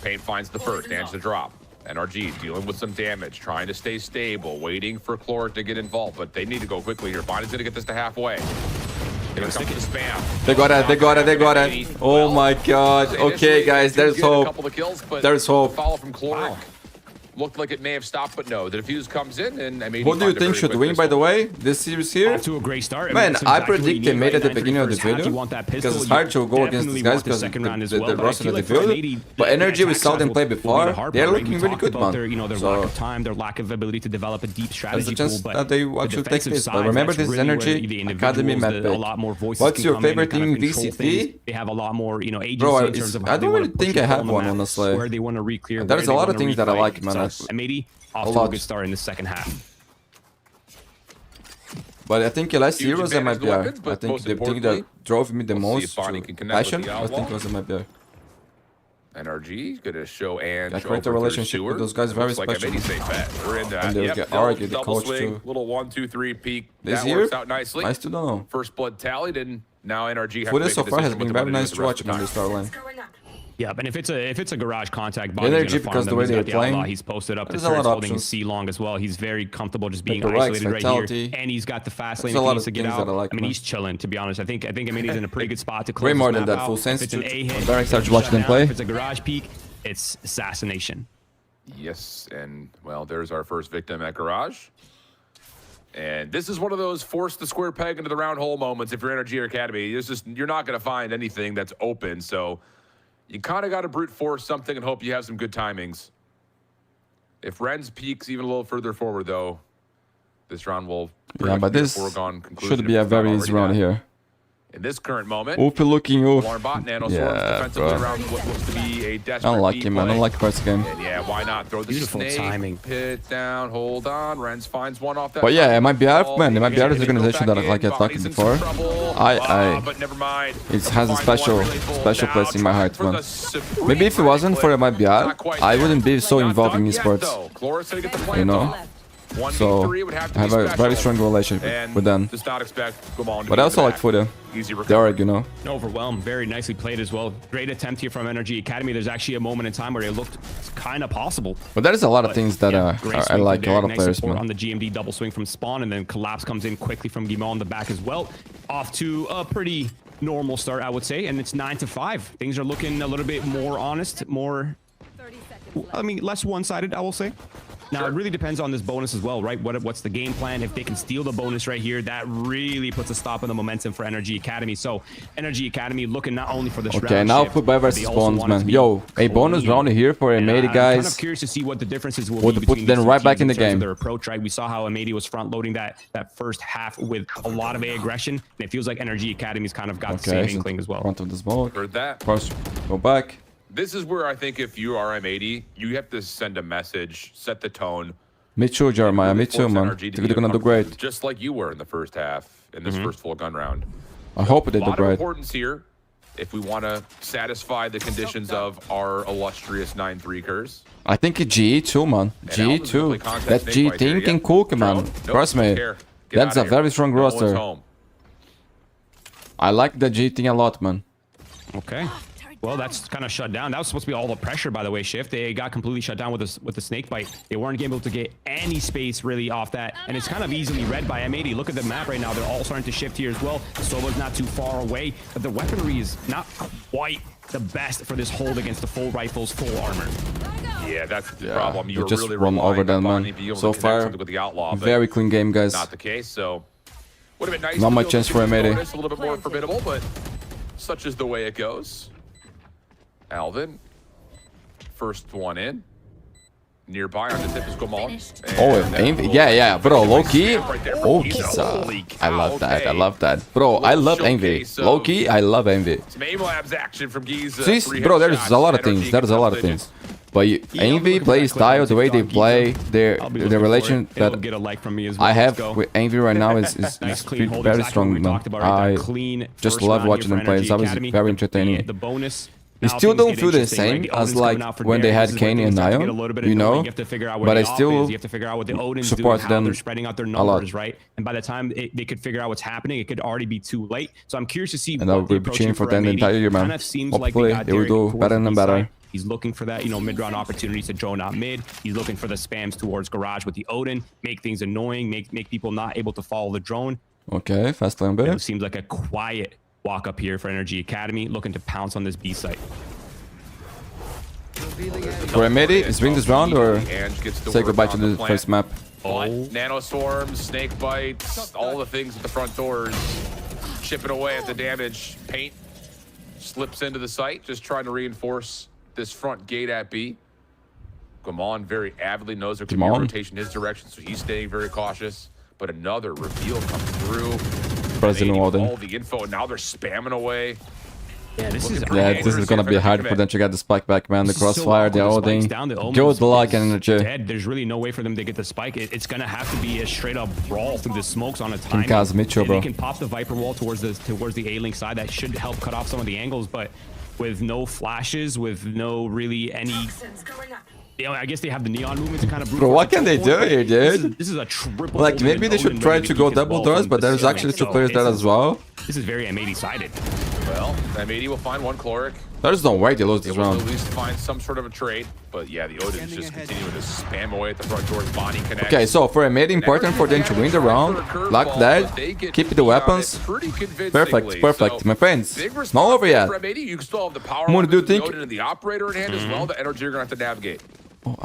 Paint finds the first. Damage the drop. NRG dealing with some damage, trying to stay stable, waiting for Chloric to get involved, but they need to go quickly here. Bonnie's going to get this to halfway. Here comes the spam. They got it. They got it. They got it. Oh my God. Okay, guys, there's hope. There's hope. Follow from Chloric. Looked like it may have stopped, but no. The defuse comes in, and M80 What do you find a think very should quick win, by the pistol. way? This series here? Off to a great start. Man, That's I exactly what you predict they need, made right? at the 9-3 beginning of the first half, video you want that because pistol, it's you hard to go against definitely these guys want the because second round as the well, but I roster feel that like they for build. M80, But the Energy with attack Southern side play will be the before, hard they're part, right? looking We really talked good, about man. their, their So lack of time, their lack of ability to develop a deep that's strategy the chance pool, that they but actually the take defensive this. side, But remember, that's this is really where Energy the Academy individuals, map a pick. lot more voices What's can your come in favorite and kind team of in control things. VCT? They have a lot more, agency Bro, in terms of I how they don't want really to push think the I ball have on the one, map, honestly. where they want to re-clear, There's where a lot they of wanna things that I refight. like, man. So M80 off A to a lot. good start in the second half. But I think last Huge Heroes I might advantage be. to weapons, I but think most the thing importantly, that drove me the we'll see most if Bonnie to can connect with passion, the I think Outlaw. was might be. NRG gonna show and I create a relationship with those guys very like special. M80 safe bet. We're in that. And they'll Yep, get double- argued, the double coach swing, too. little 1-2-3 peak. This That year, works out nicely. I still don't know. First blood tallied, and now NRG have to Footage make so a far has decision been what very they're gonna nice do to with watch the on rest the of start lane. Yeah, and if it's a garage contact, Energy Bonnie's gonna because farm the them. way He's they're got the outlaw. playing, He's posted up. The there's a lot turret's of holding options. C long as well. He's very comfortable just being the Rex, isolated right Vitality. here, and he's got the fast There's lane a lot piece of to get things out. that I like, I mean, man. he's chilling. To be honest, I think he's in a pretty good spot to close. Way more this than map that, out. full If sense it's an to- A hit, I'm very excited it's to watch shut them down. play. If it's a garage peak, it's assassination. Yes, and well, there's our first victim at garage. And this is one of those force the square peg into the round hole moments. If you're NRG or Academy, you're not going to find anything that's open. So you kind of got to brute force something and hope you have some good timings. If Renz peaks even a little further forward, though, this round will Yeah, but be a this foregone conclusion should be if a it's not very already easy round that. here. In this current moment, Oof, looking oof. Alarm bot nano swarms Yeah, defensively bro. around what looks to be a desperate Unlucky, B man. play. Unlucky first game. And yeah, why not throw the Beautiful snake timing. pit down, hold on. Renz finds one off that. But yeah, it might be out, ball. man. It might be out of the They go organization back that in. like I talked Bonnie's in before. some trouble. But never mind. It has a Find special one really full. special Now place in my trying heart, for man. the supreme Maybe if it wasn't for clip. my BR, Not quite I there. wouldn't be so Not involved in done yet, esports. though. Chloris gonna get the You plant know? off. So 1v3 would have to I have be a special. very strong relationship And with them. does not expect Gwear to But be I also in the like back. for Easy the recovery. org, you know. Overwhelmed. Very nicely played as well. Great attempt here from NRG Academy. There's actually a moment in time where it looked kind of possible. But there is a lot of things that Great I swing from like a Derek. lot of Nice players, support man. on the GMD double swing from Spawn, and then collapse comes in quickly from Guimau on the back as well. Off to a pretty normal start, I would say, and it's 9-5. Things are looking a little bit more honest, more, I mean, less one-sided, I will say. Now, it really depends on this bonus as well, right? What's the game plan? If they can steal the bonus right here, that really puts a stop on the momentum for NRG Academy. So, NRG Academy looking not only for the Okay, now put by versus bones, man. Yo, a bonus round here for M80, I'm guys. kind of curious to see what the differences will Would be put between them these two right back teams in the terms of game. their approach, right? We saw how M80 was front loading that first half with a lot of aggression, and it feels like NRG Academy's kind of got the same inkling as well. Front of the smoke. Heard that. Of course, go back. This is where I think if you are M80, you have to send a message, set the tone. Me too, Jeremiah. really Me too, force man. NRG to Think be they're gonna do uncomfortable, great. Just like you were in the first half, in this first full gun round. I hope they A do lot of great. importance here if we want to satisfy the conditions of our illustrious 9-3 curse. I think GE too, man. And GE Alvin's too. gonna play contact That snake G bite here, team yeah. can cook, man. Drone? Nope, Trust me. don't care. Get That's outta a here. very strong No one's roster. home. I like the G team a lot, man. Okay. Well, that's kind of shut down. That was supposed to be all the pressure, by the way, Shift. They got completely shut down with the snake bite. They weren't able to get any space really off that, and it's kind of easily read by M80. Look at the map right now. They're all starting to shift here as well. Sova's not too far away, but the weaponry is not quite the best for this hold against the full rifles, full armor. Yeah, that's the Yeah, problem. they You were just really run over relying them, on man. Bonnie being able So to connect far, something with the outlaw, but very clean game, guys. not the case. So would have been nice. Not to much be able chance to for get the M80. bonus, a little bit more formidable, but such is the way it goes. Alvin, first one in. Nearby on the tip is Gwear. Oh, yeah, bro, low key. Right there for Oh, Giza. Giza. Holy I cow, love that. I okay. love that, bro. I love Envy. Showcase of- Low key, I love Envy. Some aim labs action from Giza. See, 3 bro, there's headshots. a lot of NRG things. There's a lot of digits. things. But Yeah, I'll be Envy looking for play that clip style, on the way they TikTok, play, Giza. their I'll be the looking for relation it. It'll that get a like from me as well. I Let's have go. with Envy right now is Nice clean hold. very Exactly what strong, we man. talked about, right? I That clean just first love round watching here them for play. NRG It's always Academy. very The entertaining. bonus. They Now still things don't get feel the interesting, right? same The as Odin's like coming out for when they Derek. had This is where Kane things and start to Niall, get a little bit you know. annoying. You have to figure out where But the I off still is. You have to figure out what the Odin's doing, support how them they're spreading out their a lot. numbers, right? And by the time they could figure out what's happening, it could already be too late. So I'm curious to see And I'll what the be approach cheering here for them the M80 entire year, man. kind of seems like Hopefully, they got they will Derek do towards better the and B better. side. He's looking for that, mid-round opportunities to drone out mid. He's looking for the spams towards garage with the Odin, make things annoying, make people not able to follow the drone. Okay, fast lane It bit. seems like a quiet walk up here for NRG Academy, looking to pounce on this B site. For M80, is win this round or Ange gets to say work goodbye to on the plant. first map? But nanoswarms, snake bites, all the things at the front doors, chipping away at the damage. Paint slips into the site, just trying to reinforce this front gate at B. Gwear very avidly knows there could be a Gwear. rotation in his direction, so he's staying very cautious. But another reveal comes through. President They Walden. all the info, and now they're spamming away. Yeah, this is Yeah, this is gonna be hard for them to get the spike back, man. The crossfire, the holding. Good luck, energy. Dead. There's really no way for them to get the spike. It's gonna have to be a straight up brawl through the smokes on a timing. Kaz Mitchell, And bro. they can pop the Viper wall towards the A-link side. That should help cut off some of the angles, but with no flashes, with no really any. I guess they have the neon movement to kind of. Bro, what can they do here, dude? This is a triple. Like, hold maybe and they should Odin try ready to go keep his double wall doors, from but the there's ceiling. actually two So players there as well. This is very M80 sided. Well, M80 will find one Chloric. There's no way they lose They this will round. at least find some sort of a trade. But yeah, the Odin is just continuing to spam away at the front doors. Bonnie connects. Okay, so for M80, important for them to win the round. Like that, keep the weapons. Perfect, perfect, my friends. Not over yet. You can still have the power Moon, do you weapons, the think- Odin and the operator in hand as well. The energy you're gonna have to navigate.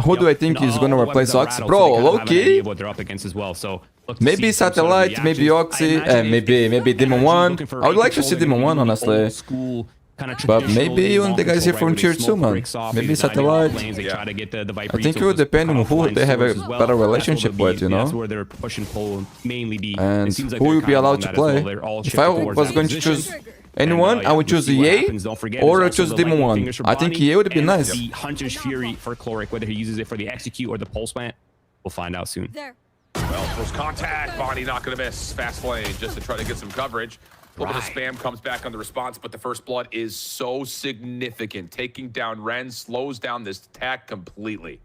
Who do I think is gonna replace Oxy? Bro, low-key. What they're up against as well. So Maybe Satellite, maybe Oxy, maybe Demon 1. I would like to see Demon 1, honestly. But maybe even the guys here from Tier 2, man. Maybe Satellite. I think it would depend on who they have a better relationship with, you know? That's where their push and pull mainly be. And It seems like who they're will be kind of allowed on to that as well. play. They're all If shifting I towards was that going to position. choose anyone, I would choose we'll see what EA happens. Don't forget, or there's choose also the Demon lightning 1. fingers for I think Bonnie EA would be and nice. The Hunter's Fury for Chloric, whether he uses it for the execute or the pulse plant, we'll find out soon. There. Well, close contact. Bonnie not gonna miss. Fast flame just to try to get some coverage. A little bit of spam comes back on the response, but the first blood is so significant. Taking down Ren slows down this attack completely.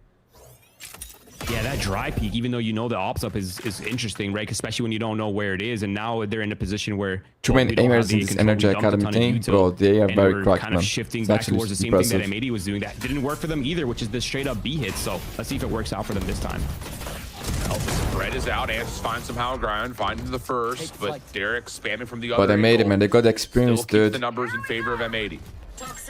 Yeah, that dry peak, even though you know the ops up is interesting, right? Especially when you don't know where it is, and now they're in a position where Too many aimers in this NRG Academy thing, bro. They are very cracked, kind of man. shifting It's back actually towards the same impressive. thing that M80 was doing. That didn't work for them either, which is the straight up B hits. So let's see if it works out for them this time. Well, the spread is out. Answers find somehow ground, finding the first, but Derek spamming from the other. But I made it, man. They got the experience, Still keeps dude. the numbers in favor of M80.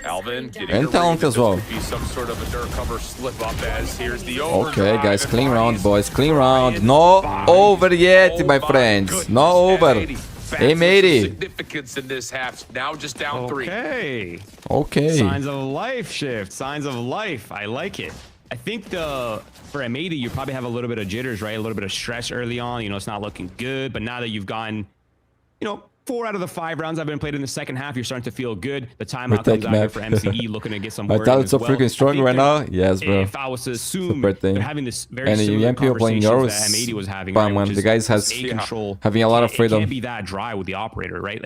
Alvin getting And a talent read. as well. This could be some sort of a dirt cover slip up as here's the overdrive. Okay, guys, and clean round, Bonnie's boys. Clean round. flying No by. over yet, Oh my friends. goodness, No over. M80. Fast M80. significance in this half. Now just down 3. Okay. Okay. Signs of life shift. Signs of life. I like it. I think for M80, you probably have a little bit of jitters, right? A little bit of stress early on. You know, it's not looking good. But now that you've gotten, 4 out of the 5 rounds I've been played in the second half, you're starting to feel good. The timeout comes out here for MCE, looking to get some My work. talent's so freaking strong right now. Yes, bro. If I was to assume Super thing. they're having this very And similar MPO playing conversations that yours. M80 was having, Bam, right, man. which The is guys has A control. having a lot of It freedom. can't be that dry with the operator, right?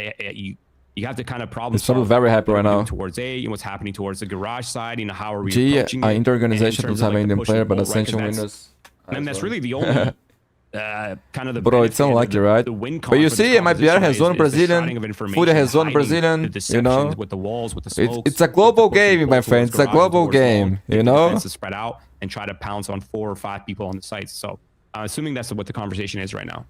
You have to kind of problem He's probably solve very happy right now. towards A and what's happening towards the garage side. How are we G, approaching it? inter-organization And in terms doesn't of, have Indian push and player, but pull, right? 'Cause Ascension that's- winners. And that's really the only kind of the Bro, it's benefit, unlucky, the- right? the win But you con for see, this MIBR competition, has right, one is the Brazilian, sharding of information, Fuda has one hiding Brazilian, the you know? deceptions with the walls, with the smokes. It's a global with the push and game, pull my friend. towards It's a garage, global towards wall, game, get you the know? defense to spread out and try to pounce on 4 or 5 people on the sites. So I'm assuming that's what the conversation is right now.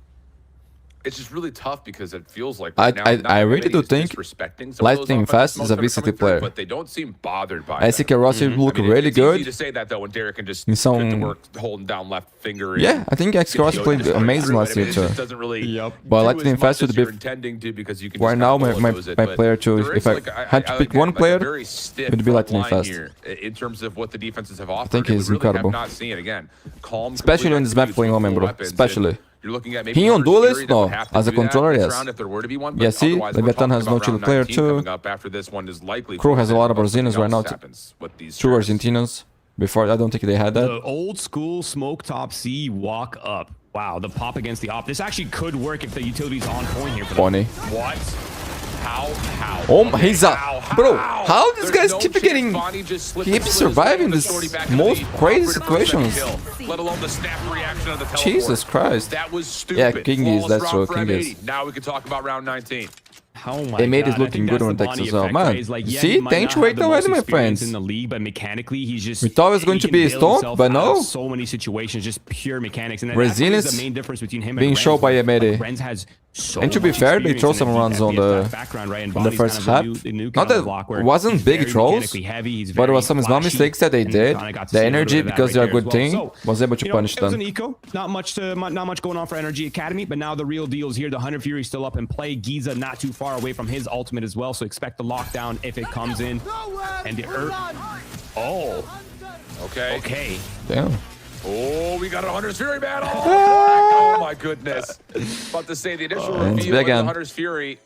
It's just really tough because it feels like I- right now, I- not I really many do is think disrespecting some of those Lightning offensive Fast is smokes a that are VCT coming through, player. but they don't seem bothered by I think them. Rossi look really it's good. easy to say that though when Derek can just In get to some- work holding down left finger. And Yeah, I think Rossi played amazing last year It too. just doesn't really But do Lightning as Fast much would as be you're intending to because you can right just now kinda my bulldoze it, but player choice. there If is I like had to pick again, one like a player, very stiff it would be front Lightning line Fast. here in terms of what the defenses have offered. think and we he's really have incredible. not seen again. Calm, Especially complete on this map execution playing with Omen, full bro. weapons, and Especially. you're looking at maybe He on Hunter's duelist? Fury that No. would have to As a do that controller, this yes. round if there were to be one, but Yeah, see? otherwise, The we're Veteran has talking no about chill round player 19 too. coming up after this one is likely Crew has a lot of something Brazilians right now else too. happens with these Two strats. Argentinos. Before, I don't think they had that. The old school smoke top C walk up. Wow, the pop against the op. This actually could work if the utility's on point here for them. Funny. What? How? Oh my, he's a bro. How? How these There's guys no keep chance getting Bonnie just slipped keep and surviving the this shorty back into most the crazy operator for the second situations. kill, let alone the snap reaction of the teleport. Jesus Christ. That was stupid. Yeah, King is, Flawless that's round true, for King is. M80. Now we can talk about round 19. Oh my They made God. it looking I think good that's on the Texas Bonnie as well, effect, man. right? It's like, yeah, See? he might Thank not you have right the now, most my experience friends. in the league, but mechanically, he's just. We thought it was going he to can be bail stoned, himself but out of no. So many situations, just pure mechanics, and Resilience that's the main difference between him being and shown Renz. by Like, M80. Renz has so And to be much fair, they experience throw in some deep runs on FPS the background, right? And on the Bonnie's first kind half. of the new Not kind of that block where wasn't he's big very trolls, mechanically heavy, he's but it very was some small flashy, mistakes that they and did. kinda got to The see a little energy, bit of that because right they are there as good well. team, So, was able to you know, punish it was them. an eco. Not much going on for NRG Academy, but now the real deal is here. The Hunter Fury still up in play. Giza not too far away from his ultimate as well, so expect the lockdown if it comes in. And the oh, okay. Damn. Oh, we got a Hunter's Fury battle. Oh my goodness. About to say the initial And it's reveal of the again. Hunter's Fury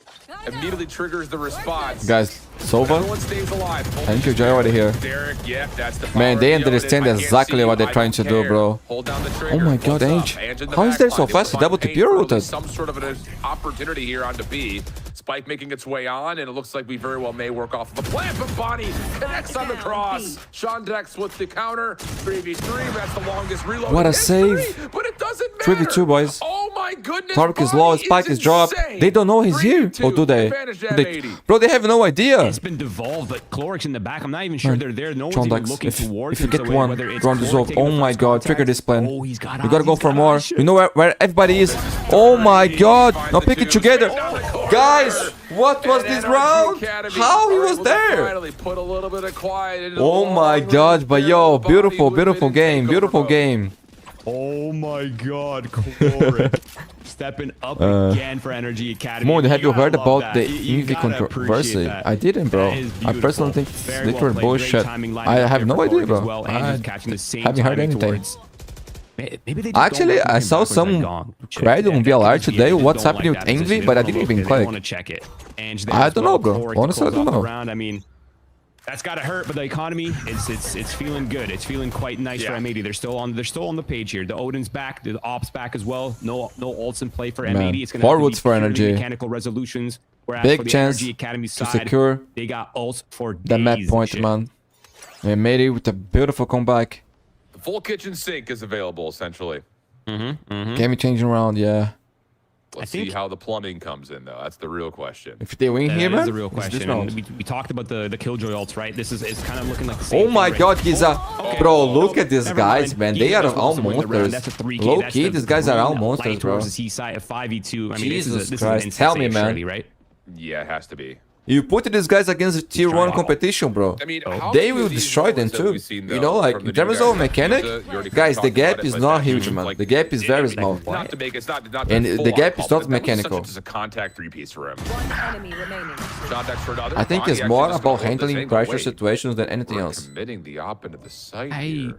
immediately triggers the response. Guys, Sova, Everyone stays alive. thank you, Jay, already here. Derek, yeah, that's the Man, they power of the understand Odin. I can't exactly see what you. they're I trying don't to do, care. bro. Hold down the trigger. Oh my God, What's up? Ange. Ange in the How is that so backline. fast? It Double looks TP rotated. Some sort of an opportunity here onto B. Spike making its way on, and it looks like we very well may work off of the plan, but Bonnie connects on the cross. Sean Dex with the counter. 3v3, that's the longest reload. What a in save. history, but it doesn't matter. 3v2, boys. Oh my goodness. Tark is Bonnie low, Spike is dropped. insane. They don't know he's here. 3v2, Or do they? advantage to They- M80. Bro, they have no idea. It's been devolved, but Clorix in the back. I'm not even sure Man, they're there. No one's John even Dax, looking if towards you him. get So one, whether it's run Clorix dissolve. taking Oh the my first God, contact- trigger this plan. Oh, he's got You gotta eyes, go he's for got more. eyes. You know where everybody is. Oh my God. Now pick it together. Guys, what was this round? How he was there? Oh my God, but yo, beautiful game, beautiful game. Oh my God, Clorix. Stepping up again for NRG Academy. Moon, have you gotta heard love about that. the You EV gotta controversy? appreciate that. I didn't, bro. That is I personally beautiful. think it's Very literal well played. bullshit. Great timing lining I up have there no for idea, Clorix bro. as well, and I just catching the same haven't heard timing anything. towards- Maybe they just Actually, don't like I looking saw backwards some like Gong. credit on Yeah, VLR they today. just What's don't happening like with that Envy, position. but I They didn't don't even look- they click. want to check it. And I don't know, bro. Clorix to Honestly, I close don't off the know. round. I mean, that's gotta hurt, but the economy, it's feeling good. It's feeling quite nice for Yeah. M80. They're still on the page here. The Odin's back, the Ops back as well. No ults in play for Man, M80. It's gonna forwards have to be for purely NRG. mechanical resolutions. Whereas Big for the chance NRG Academy to side, secure they got ults for the map days and point, shit. man. We made it with a beautiful comeback. The Full kitchen sink is available, essentially. Game changing around, yeah. Let's see how the plumbing comes in, though. That's the real question. If they win here, That man, is the real it's this question. round. And we talked about the Killjoy ults, right? This is it's kind of looking like the same Oh my thing, god, right? Giza. Bro, look at these Never guys, mind. man. He They are just all wants to win the round. monsters. That's a 3K. Low That's key, the these guys are all green monsters, light bro. versus Seaside at 5v2. I mean, Jesus this Christ. is Tell me, man. surely, right? Yeah, it has to be. You put these guys against tier 1 competition, bro. I mean, They will destroy them too. You know, like, in terms of mechanic, guys, the gap is not huge, man. The gap is very small. Not to make it's not And the gap is not mechanical. It's a contact three-piece for him. One enemy remaining. Contact for another. I think Bonnie it's actually more just about gonna hold this handling angle. pressure Wait, situations than anything we're else. committing the op into the site here.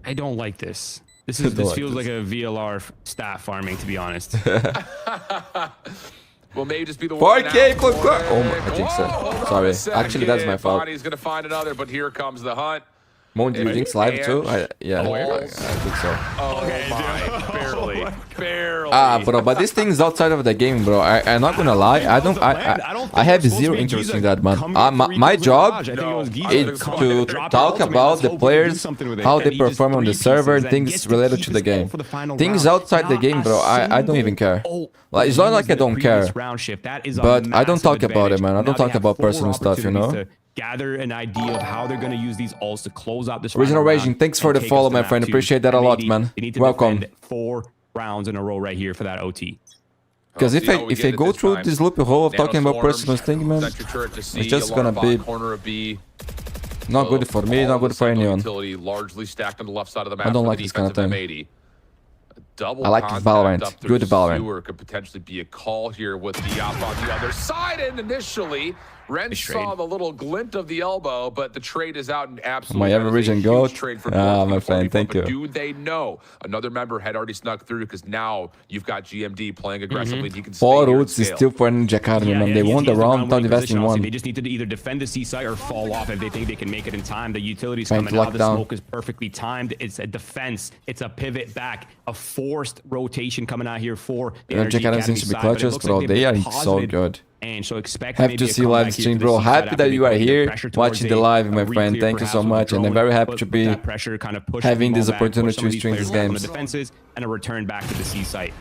I don't like this. This Don't like feels this. like a VLR stat farming, to be honest. Well, maybe just be the one 4K, now. quick. Oh my, I think so. Whoa, hold on Sorry. a second. Actually, that's my fault. Bonnie's gonna find another, but here comes the hunt. Mundi, you think live too? Yeah, Balls. I think so. Oh my, barely, barely. Ah, bro, but this thing is outside of the game, bro. I'm not gonna lie. I have zero interest in that, man. My job is to talk about the players, how they perform on the server, and things related to the game. Things outside the game, bro, I don't even care. Like, it's not like I don't care, but I don't talk about it, man. I don't talk about personal stuff, you know? Gather an idea of how they're going to use these ults to close out this Original final round Raging, thanks for and the take follow, us to my map friend. 2. Appreciate that a lot, They man. need to Welcome. defend 4 rounds in a row right here for that OT. Because Well, if see how we I get it go this through time. this loopy hole of talking about Nanostorm, personal thing, man, sentry turret to C, it's just alarm gonna be bot, corner of B. not good for me, not good for anyone. Utility largely stacked on the left side of the map. I don't for like the this kind of defensive thing. M80. Double I like contact Valorant. up through Good Valorant. sewer could potentially be a call here with the op on the other side. And initially, Ren saw the little glint of the elbow, but the trade is out and absolutely. My that is a ever-vision huge goat. trade for Ah, North my before friend, we thank flip. you. But do they know another member had already snuck through because now you've got GMD playing aggressively. He can stay 4 here routes and is scale. still for NRG Academy, man. They won the round without investing one. They just need to either defend the C site or fall off if they think they can make it in time. The utility's Trying to coming out. lock The down. smoke is perfectly timed. It's a defense. It's a pivot back. A forced rotation coming out here for the NRG Academy seems to be side, but it clutches, looks bro. like They they've are been so positive. good. And so expect Have maybe to a see comeback live here stream, to the bro. C side Happy after that they you are put here pressure towards watching the a live, my friend. re-clear Thank you so perhaps with much, and I'm drone, very happy but to with be that pressure kind of push having them this all back, opportunity push some of to these stream players these back on games. the defenses and a return back to the C site.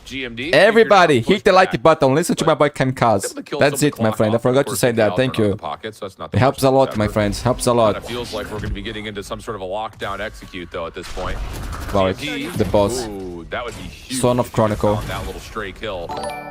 GMD. Everybody, hit the like back. button. Listen to my boy Kamikaze. Able to kill That's some of it, the my clock friend. I off, forgot of to course, say the that. Valorant Thank on you. the pocket, so that's not the It helps most a lot, my effort. friends. Helps a lot. It feels like we're going to be getting into some sort of a lockdown execute, though, at this point. Wow, GMD, the boss. Ooh, that would be huge. Son of if you could Chronicle. found that little stray kill.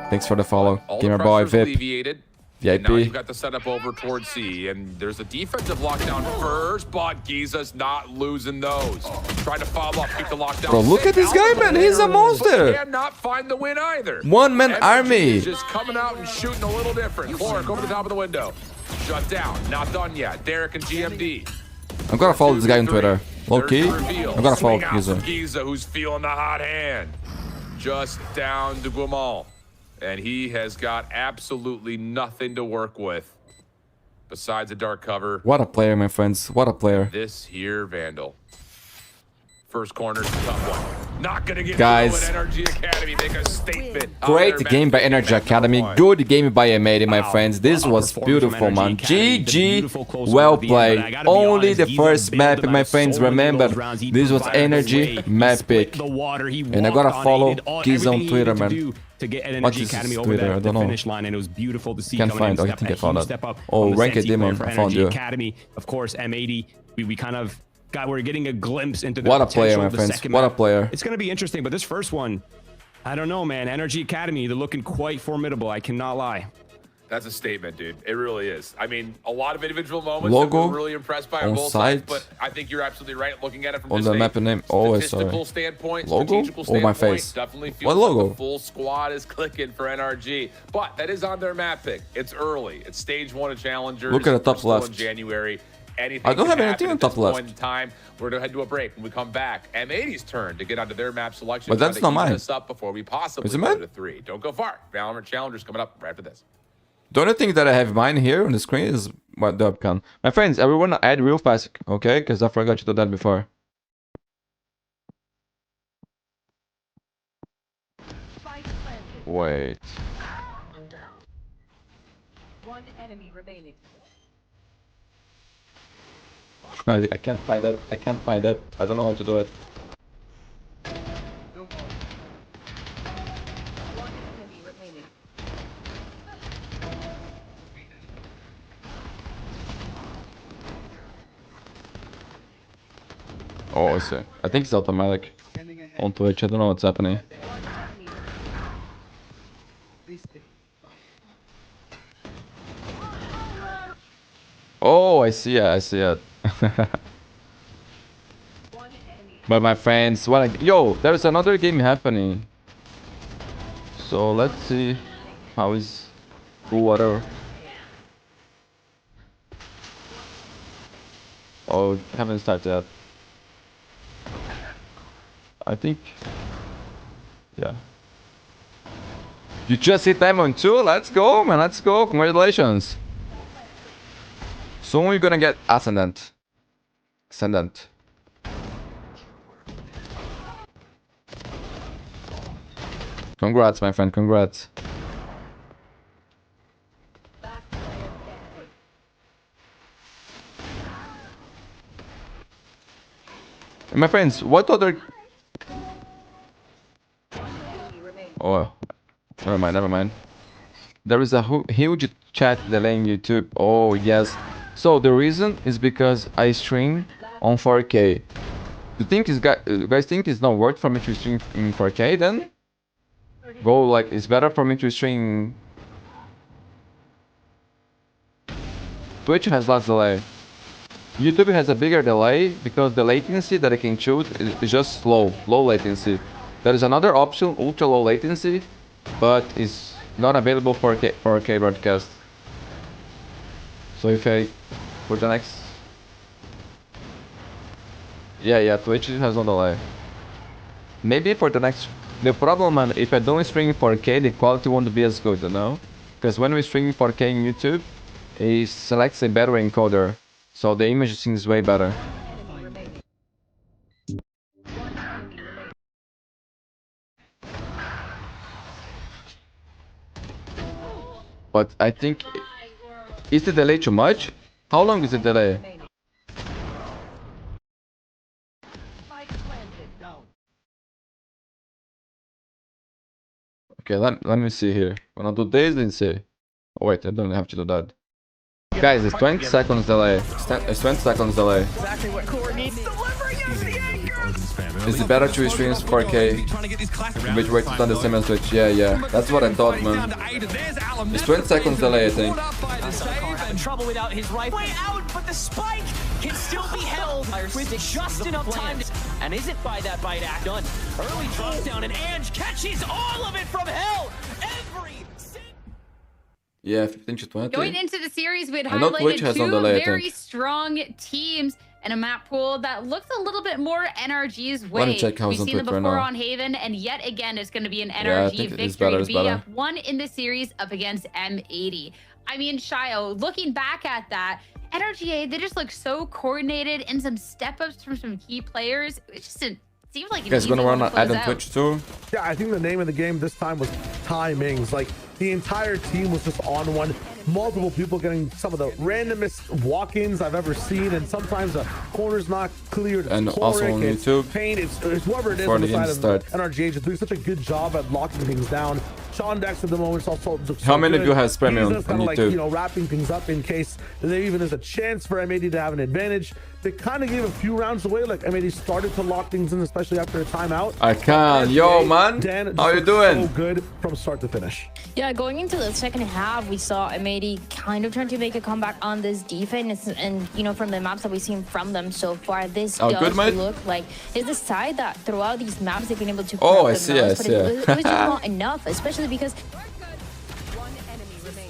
Thanks for the follow. All Gamer the boy pressure's VIP. alleviated. And now VIP. you've got the setup over towards C, and there's a defensive lockdown first, but Giza's not losing those. Trying to follow up, keep the lockdown. Bro, look at this guy, man. He's a monster. Cannot find the win either. One-man NRG army. is just coming out and shooting a little different. Clark over the top of the window. Shut down. Not done yet. Derek and GMD. I'm gonna follow this guy on Twitter. Okay? I'm gonna follow Giza. Giza, who's feeling the hot hand. Just down to Guamal. And he has got absolutely nothing to work with besides a dark cover. What a player, my friends. What a player. This here Vandal. First corner's a tough one. Not gonna get Guys. through at NRG Academy. Make a statement. Great game by NRG Academy. Good game by M80, my friends. This was beautiful, man. GG. Well played. Only the first map, my friends. Remember, this was NRG map pick. And I gotta follow Giza on Twitter, man. To get an What NRG is Academy his over Twitter? there I at the don't know. finish line, and it was beautiful to see. Can't coming in, find. I step think I a found huge that. step up Oh, on the Ranked Senti player Demon. for I found NRG you. Academy, of course, M80. We kind of we're getting a glimpse into the What a player, potential my of the friends. second What a map. player. It's going to be interesting, but this first one, I don't know, man. NRG Academy, they're looking quite formidable. I cannot lie. That's a statement, dude. It really is. I mean, a lot of individual moments Logo that we're really impressed by on on both sides, site. but I think you're absolutely right looking at it from On just the a map name. Oh, statistical sorry. standpoint, Logo? strategical Oh, my standpoint, face. definitely feels What like logo? the full squad is clicking for NRG. But that is on their map pick. It's early. It's stage 1 of Challengers. Look at the top We're still left. in January. Anything I don't can have happen anything on at top this left. point in time. We're going to head to a break. When we come back, M80's turn to get onto their map selection. But that's Try to not even mine. Us up before we possibly Is it go mine? to 3. Don't go far. Valorant Challengers coming up right after this. The only thing that I have mine here on the screen is what the webcam. My friends, everyone add real fast, okay? Because I forgot to do that before. Wait. One enemy remaining. I can't find that. I can't find that. I don't know how to do it. Oh, I see. I think it's automatic on Twitch. I don't know what's happening. Oh, I see it. I see it. But my friends, yo, there's another game happening. So let's see how is whatever. Oh, haven't started yet. I think, yeah. You just hit Diamond 2? Let's go, man. Let's go. Congratulations. Soon you're gonna get Ascendant. Ascendant. Congrats, my friend. Congrats. My friends, what other... Oh, never mind, never mind. There is a huge chat delay in YouTube. Oh, yes. So the reason is because I stream on 4K. You think you guys think it's not worth for me to stream in 4K then? Go like, it's better for me to stream... Twitch has less delay. YouTube has a bigger delay because the latency that I can choose is just low latency. There is another option, ultra low latency, but it's not available for 4K broadcast. So if I, for the next... Yeah, Twitch has no delay. Maybe for the next... The problem, man, if I don't stream 4K, the quality won't be as good, you know? Because when we stream 4K in YouTube, it selects a better encoder. So the image seems way better. But I think... Is the delay too much? How long is the delay? Okay, let me see here. When I do this, then see. Oh wait, I don't have to do that. Guys, it's 20 seconds delay. It's 20 seconds delay. Exactly what Core needs. Is it better to stream 4K? Which way to done the same as Twitch? Yeah. That's what I thought, man. It's 20 seconds delay, I think. Trouble without his rifle. Way out, but the spike can still be held with just enough time. And is it by that bite act done? Early drop down, and Ange catches all of it from hell. Yeah, 15 to 20. Going into the series, we had Twitch has highlighted two delay, very strong teams and a map pool that looks a little bit more NRG's way. Let me check how We've it's on seen them Twitch right before now. on Haven, and yet again, it's going to be an Yeah, I NRG think it's victory. better, it's better. One in the series up against M80. I mean, Shio, looking back at that, NRGA, they just look so coordinated, and some step-ups from some key players. It just seems like You guys gonna run an ad on Twitch too? Yeah, I think the name of the game this time was timings. Like, the entire team was just on one. Multiple people getting some of the randomest walk-ins I've ever seen, and sometimes the corner's not cleared. And also on YouTube. Paint, it's whoever it is Before on the the game side of start. NRG is doing such a good job at locking things down. Sean Dex at the moment is also looks How so many of good. you has Premium He's just on kinda like, YouTube? you know, wrapping things up in case there even is a chance for M80 to have an advantage. They kind of gave a few rounds away, like M80 started to lock things in, especially after a timeout. I can. Yo, man. Dan How you just doing? so good from start to finish. Yeah, going into the second half, we saw M80 kind of trying to make a comeback on this defense, and you know, from the maps that we've seen from them so far, this Oh, does good, mate. look like it's the side that throughout these maps they've been able to. Oh, prep I the see, most, I but see. it was just not enough, especially because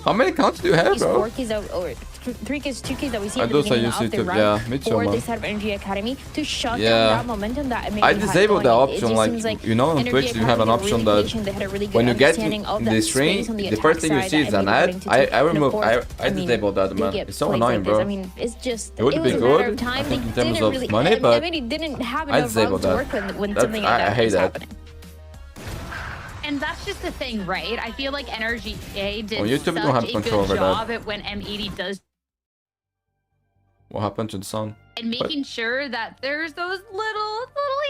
How many counts do you have, these bro? 4Ks or 3Ks, 2Ks that we see I at the do say beginning use of the YouTube, round yeah, me too, for man. this side of NRG Academy to shut Yeah. down that momentum that M80 I had disabled the going. It option, just like, seems you know, on NRG Twitch you have an Academy option really that patient. They had a really good when you get understanding of in that the space stream, on the attack first thing you side see that is an M80 ad. wanting to take. I And of remove, course, I disabled that, they man. get It's so plays annoying, like this. bro. I mean, it's just It would was be a matter good, of time. I think, in They terms didn't of really, money, but M80 didn't have I enough disabled rounds to that. work when That's- something like that I hate was that. happening. And that's just the thing, right? I feel like NRGA did On YouTube, you such don't have a control good over that. job at when M80 does What happened to the sound? And making sure that there's those little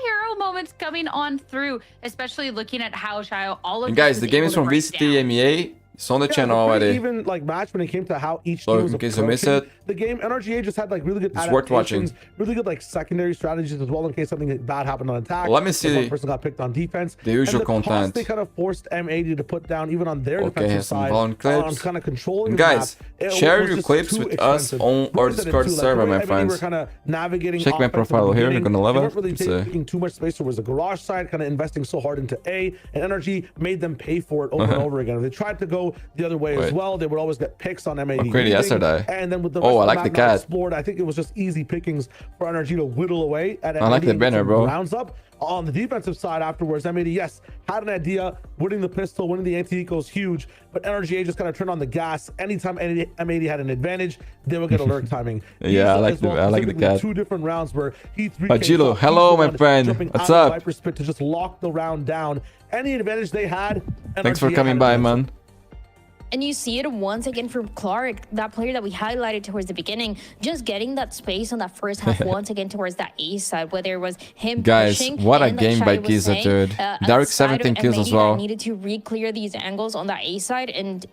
hero moments coming on through, especially looking at how Shio all of And this guys, was the game able is to from break VCT down. MEA. It's on the Yeah, channel it was a pretty already. even like match when it came to how each So team was in case you miss approaching it, the game. NRGA just had like really good it's worth watching. adaptations, really good like secondary strategies as well in case something bad happened on attack. Well, let me if see one person got picked on defense. the usual and the cost content. they kind of forced M80 to put down even on their Okay, defensive here's some side Valorant clips. on kind of controlling And the guys, map. share was your just clips too with us expensive. on our Worse than it Discord too, like, server, the way my M80 friends. were kind of navigating Check my offense in the profile here, you're beginning. gonna love They it. weren't really It's, taking too much space. There was a garage side kind of investing so hard into A, and NRG made them pay for it over and over again. If they tried to go the other way as well, they would always get picks on M80. Upgraded yesterday. And then with the Oh, I rest like of the map not cat. explored, I think it was just easy pickings for NRG to whittle away at M80 I like the and get banner, some bro. rounds up. On the defensive side afterwards, M80, yes, had an idea, winning the pistol, winning the anti-eco is huge, but NRGA just kind of turned on the gas. Anytime M80 had an advantage, they would get alert timing. Yeah, I like as well, the specifically cat. 2 different rounds where he 3K Pagilo, up, hello, he's the my one friend. jumping What's out of up? Viper's pit to just lock the round down. Any advantage they had, Thanks for NRGA coming had by, an man. And you see it once again from Clark, that player that we highlighted towards the beginning, just getting that space on that first half once again towards that A side, whether it was him Guys, pushing. what a and game like by Shai was Giza, saying, dude. at Derek the side of 17 kills as M80 that well. needed to re-clear these angles on that A side, and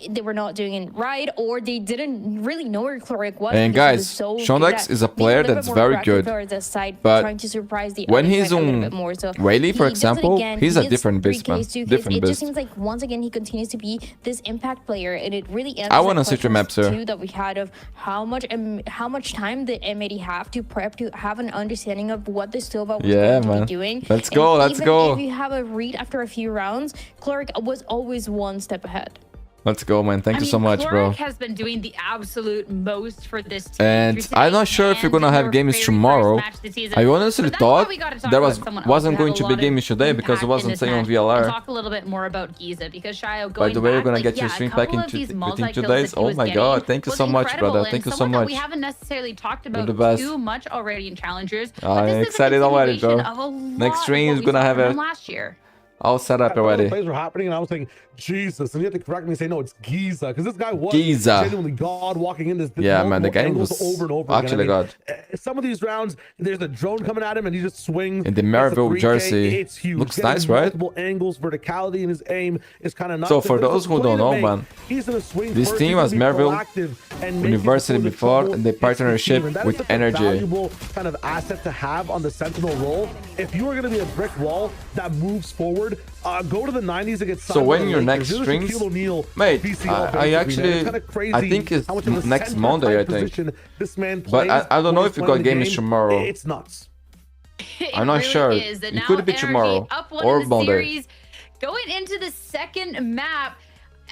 they were not doing it right, or they didn't really know where Clark was. And because he guys, was so Shondex good is a at being player little that's bit more very proactive good. towards the side, But trying to surprise the when other he's side a little on bit more. So Whaley, for he does it example, again. he's He a gets different beast, 3Ks, man. 2Ks. Different It just beast. seems like once again he continues to be this impact player, and it really answers I wanna that see your question map, sir. too that we had of how much time did M80 have to prep to have an understanding of what the Silva was Yeah, going to man. be doing. Let's And go, let's even go. If you have a read after a few rounds, Clark was always one step ahead. Let's go, man. Thank you so much, bro. Clark has been doing the absolute most for this team. And through I'm not today sure if we're gonna and have their games very tomorrow. first match this season. I honestly But that's why thought we gotta talk there about someone else wasn't who going had to a be lot of gaming today because it impact in wasn't this saying on match. We'll VLR. talk a little bit more about Giza because Shio By going the way, we're back, gonna like, get your yeah, stream a back couple in of these within multi 2 kills days. that he Oh was my getting god, thank you was so much, incredible, brother. and Thank you so someone that much. we haven't necessarily talked You're about the best. too much already in Challengers. But I'm this is a excited already, bro. continuation of a lot Next of stream what is we gonna saw have from a- him last year. All set up All the already. plays were happening, and I was thinking, Jesus, and you have to correct me and say, no, it's Giza, because this guy was Giza. genuinely God walking in this. Yeah, man, the multiple game angles was over and over actually again. Some of these rounds, there's a drone coming at him, and he just swings. In the It's a Marvel 3K, jersey. it's huge. Looks Getting nice, right? Multiple angles, verticality in his aim is kind of nuts. So for If there's a those who play don't to know, make, man, he's gonna swing this first, team he's was gonna be Marvel proactive and make it University the before, trouble and the hits partnership team, and that is with such a NRG. valuable kind of asset to have on the Sentinel role. If you are going to be a brick wall that moves forward, go to the 90s against. So when your next streams, mate, I actually, I think it's next Monday, I think. This man But plays I don't know when if he's we playing got the games game. tomorrow. It's nuts. I'm not sure. Is. And It now could be NRG tomorrow up one or in the Monday. series, going into the second map.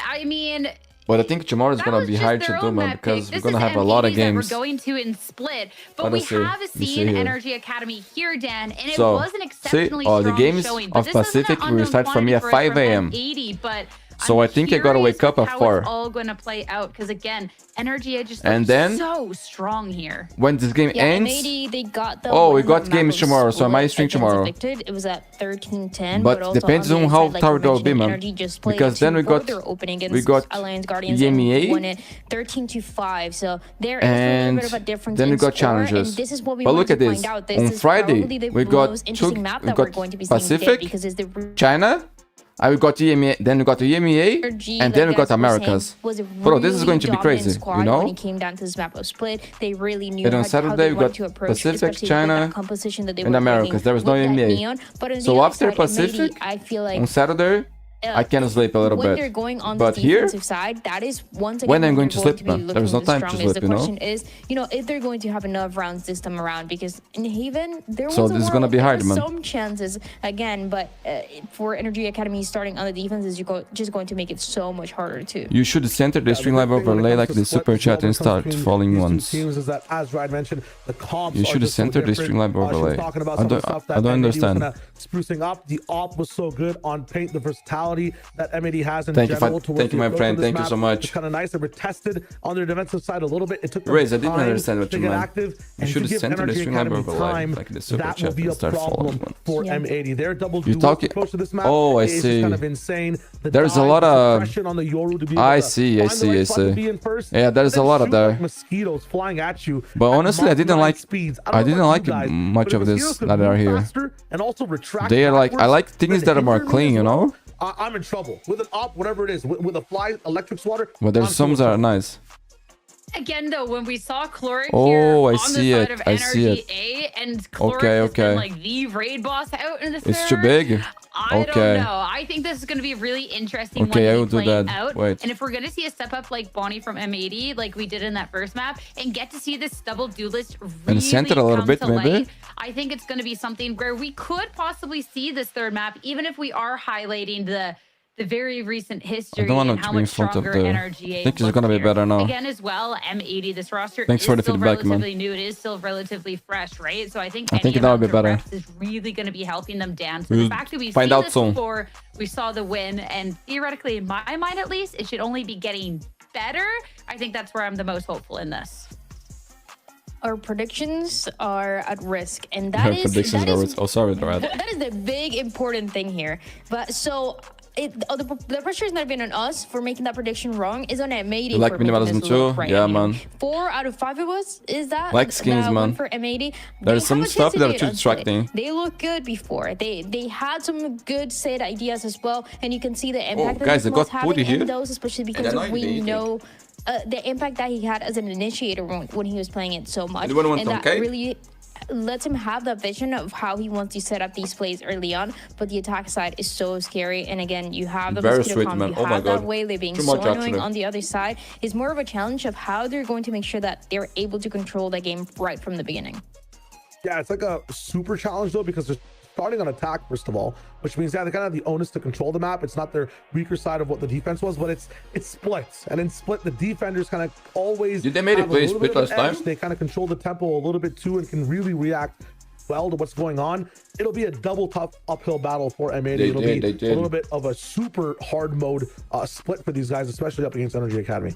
I mean, But I think tomorrow is that gonna was be just hard their to own do, man, map because pick. we're This gonna is have a lot of M80s that games. we're going to in split, but Let we us see. have Let me see seen here. NRG Academy here, Dan, and it So, was an see, exceptionally the strong games showing. of But this isn't Pacific an will start for me at 5 a.m. M80, but So I'm I think I gotta curious wake up with at how 4. It's all going to play out because again, NRG just And looks then- so strong here. When this game Yeah, ends, M80, they got the Oh, we win got map games of tomorrow, so I might split stream against tomorrow. Evicted. It was at 13-10, But also depends the on other how side, like tough you they'll be, mentioned, man. NRG just played Because then we 2-4 got- their opening we against got Alliance Guardians EMEA, and won it 13-5. So there is a and little bit of a difference then we in got score, challenges. And this is what we But want look to at this. find out. This On is Friday, probably the we got most interesting map that we we're got going to be seeing today Pacific, because it's the China. We got EMEA, then we got the EMEA, NRG, and then we like got guys were Americas. saying, was a Bro, this is really going to be dominant crazy, squad you know? When it came down to this map of split, they really knew And on how Saturday, they we wanted got to approach, Pacific, especially with China, that composition that they and were Americas. bringing There was no with that EMEA. neon. But on So the other after side, Pacific, M80, I feel like on Saturday, I can sleep a little when bit. they're going on But the here, defensive side, that is once again when I'm they're going to sleep, be man. There is looking no the time to strongest. sleep, you know? The question is, if they're going to have enough rounds this time around, because in Haven there So was this is gonna be hard, man. some chances again, but for NRG Academy starting on the defense is just going to make it so much harder too. You should center the stream live overlay like the super chat and start falling ones. Teams is that, as Ryan mentioned, the comps You are should just so center the different. Streamlab She was overlay. talking about I some of the don't- stuff I that don't M80 was understand. kinda sprucing up. The op was so good on paint, the versatility. mentality that M80 has in Thank you, general. thank you, my friend. Thank you so much. It's kind of nice. They were tested on their defensive side a little bit. It took them Raze, I didn't time understand what to you get meant. active. You And should to have give sent to the NRG stream Academy member like time, the super that will chat be and a start following problem one. for Yeah. M80. Their double You duel talking- approach to this map Oh, I is just see. kind of insane. The There's a dive, lot the of- suppression on the Yoru to be able I to see, I find the see, right I spot to see. be in first, Yeah, there's then a lot of shoot there. like mosquitoes flying at you. But at honestly, I Mach didn't 9 like- speeds. I don't know didn't about like you guys, much but if of this mosquitoes could that are move here. faster and also retract They are like, I backwards, like things then that are more hinder me clean, as you well, know? I'm in trouble with an op, whatever it is, with a fly, electric swatter. But there's I'm some still that in are trouble. nice. Again, though, when we saw Chloric Oh, here I on the see side it. of I see it. NRGA, and Chloric Okay, has okay. been like the raid boss out in the server. It's too big? I Okay. don't know. I think this is going to be a really interesting Okay, one I to will be do playing that. out. Wait. And if we're going to see a step up like Bonnie from M80, like we did in that first map, and get to see this double duelist really center a little come bit, to maybe? light, I think it's going to be something where we could possibly see this third map, even if we are highlighting the very recent history want and it how to be in much front of stronger the- NRGA I think it's looks gonna be here. better now. Again, as well, M80, this roster Thanks is for the still feedback, man. relatively new. It is still relatively fresh, right? So I think I think any that would be amount of better. reps is really going to be helping them dance. So We'll the fact that we've find seen out this soon. before, we saw the win, and theoretically, in my mind at least, it should only be getting better. I think that's where I'm the most hopeful in this. Our predictions are at risk, and Her that is predictions that are is oh sorry, Brad. that is the big important thing here. But so the pressure is not even on us for making that prediction wrong. It's on M80 You like for making minimalism this look too? right. Yeah, You know, man. 4 out of 5 of us is that Like skins, that one man. for M80. There's They some have a stuff chance to that are do it too on Sunday. distracting. They look good before. They had some good set ideas as well, and you can see the impact guys, that I this was got Putty having in here. those, especially I because like we the know. The impact that he had as an initiator when he was playing it so much, Anyone want and that some cake? really lets him have that vision of how he wants to set up these plays early on. But the attack side is so scary, and again, you have the Very mosquito sweet, comp, man. you Oh my have that God. Waylay being Too so much, annoying actually. on the other side. It's more of a challenge of how they're going to make sure that they're able to control the game right from the beginning. Yeah, it's like a super challenge though, because they're starting on attack first of all, which means they kind of have the onus to control the map. It's not their weaker side of what the defense was, but it's splits, and in split the defenders kind of always Did they make it have a play little split bit of last an edge. time? They kind of control the tempo a little bit too, and can really react well to what's going on. It'll be a double tough uphill battle for M80. It'll be they a did. little bit of a super hard mode split for these guys, especially up against NRG Academy.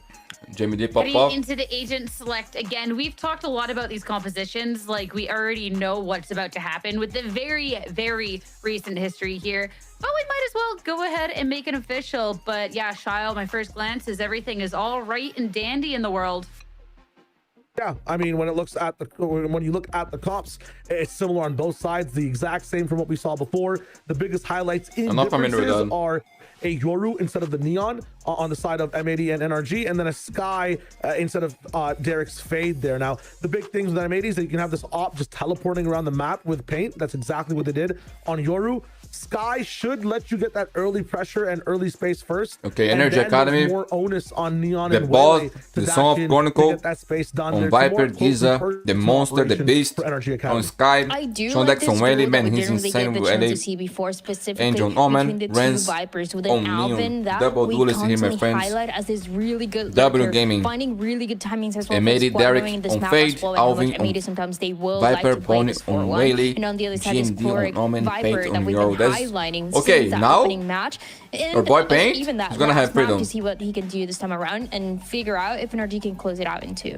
Jamie D pop Getting off. into the agent select again, we've talked a lot about these compositions. Like, we already know what's about to happen with the very recent history here. But we might as well go ahead and make it official. But yeah, Shyle, my first glance is everything is all right and dandy in the world. Yeah, I mean, when you look at the comps, it's similar on both sides, the exact same from what we saw before. The biggest highlights in I'm not familiar with differences that. are a Yoru instead of the Neon on the side of M80 and NRG, and then a Sky instead of Derek's Fade there. Now, the big things with M80 is that you can have this op just teleporting around the map with paint. That's exactly what they did on Yoru. Sky should let you get that early pressure and early space first. Okay, and Energy then there's Academy. more onus on Neon The and boss, Waylay to the dash Son of in to Chronicle, get that space done. on There's more Viper, closely Giza, personal the Monster, the operations Beast, for NRG Academy. on Sky, I do Sean like Dex this on duel Waylay, that man, we he's didn't really insane get the with chance LA. to see before, specifically Angel Omen, between the two Rens, Vipers with an on Alvin Neon, that double we duelist here, my constantly friends. highlight as this really good W lurker, Gaming. finding really good timings as well. M80 for the squad, Derek knowing this on map Fade, as well, and how Alvin much on M80 sometimes they will Viper, like to play Bonnie this on 4-1. Waylay, And on the other side is GMD on Chloric Omen, Viper Paint that on we've Euro. been That's- highlighting Okay, since that now opening match. And our boy Paint even that is gonna have last map freedom. to see what he can do this time around and figure out if NRG can close it out in 2.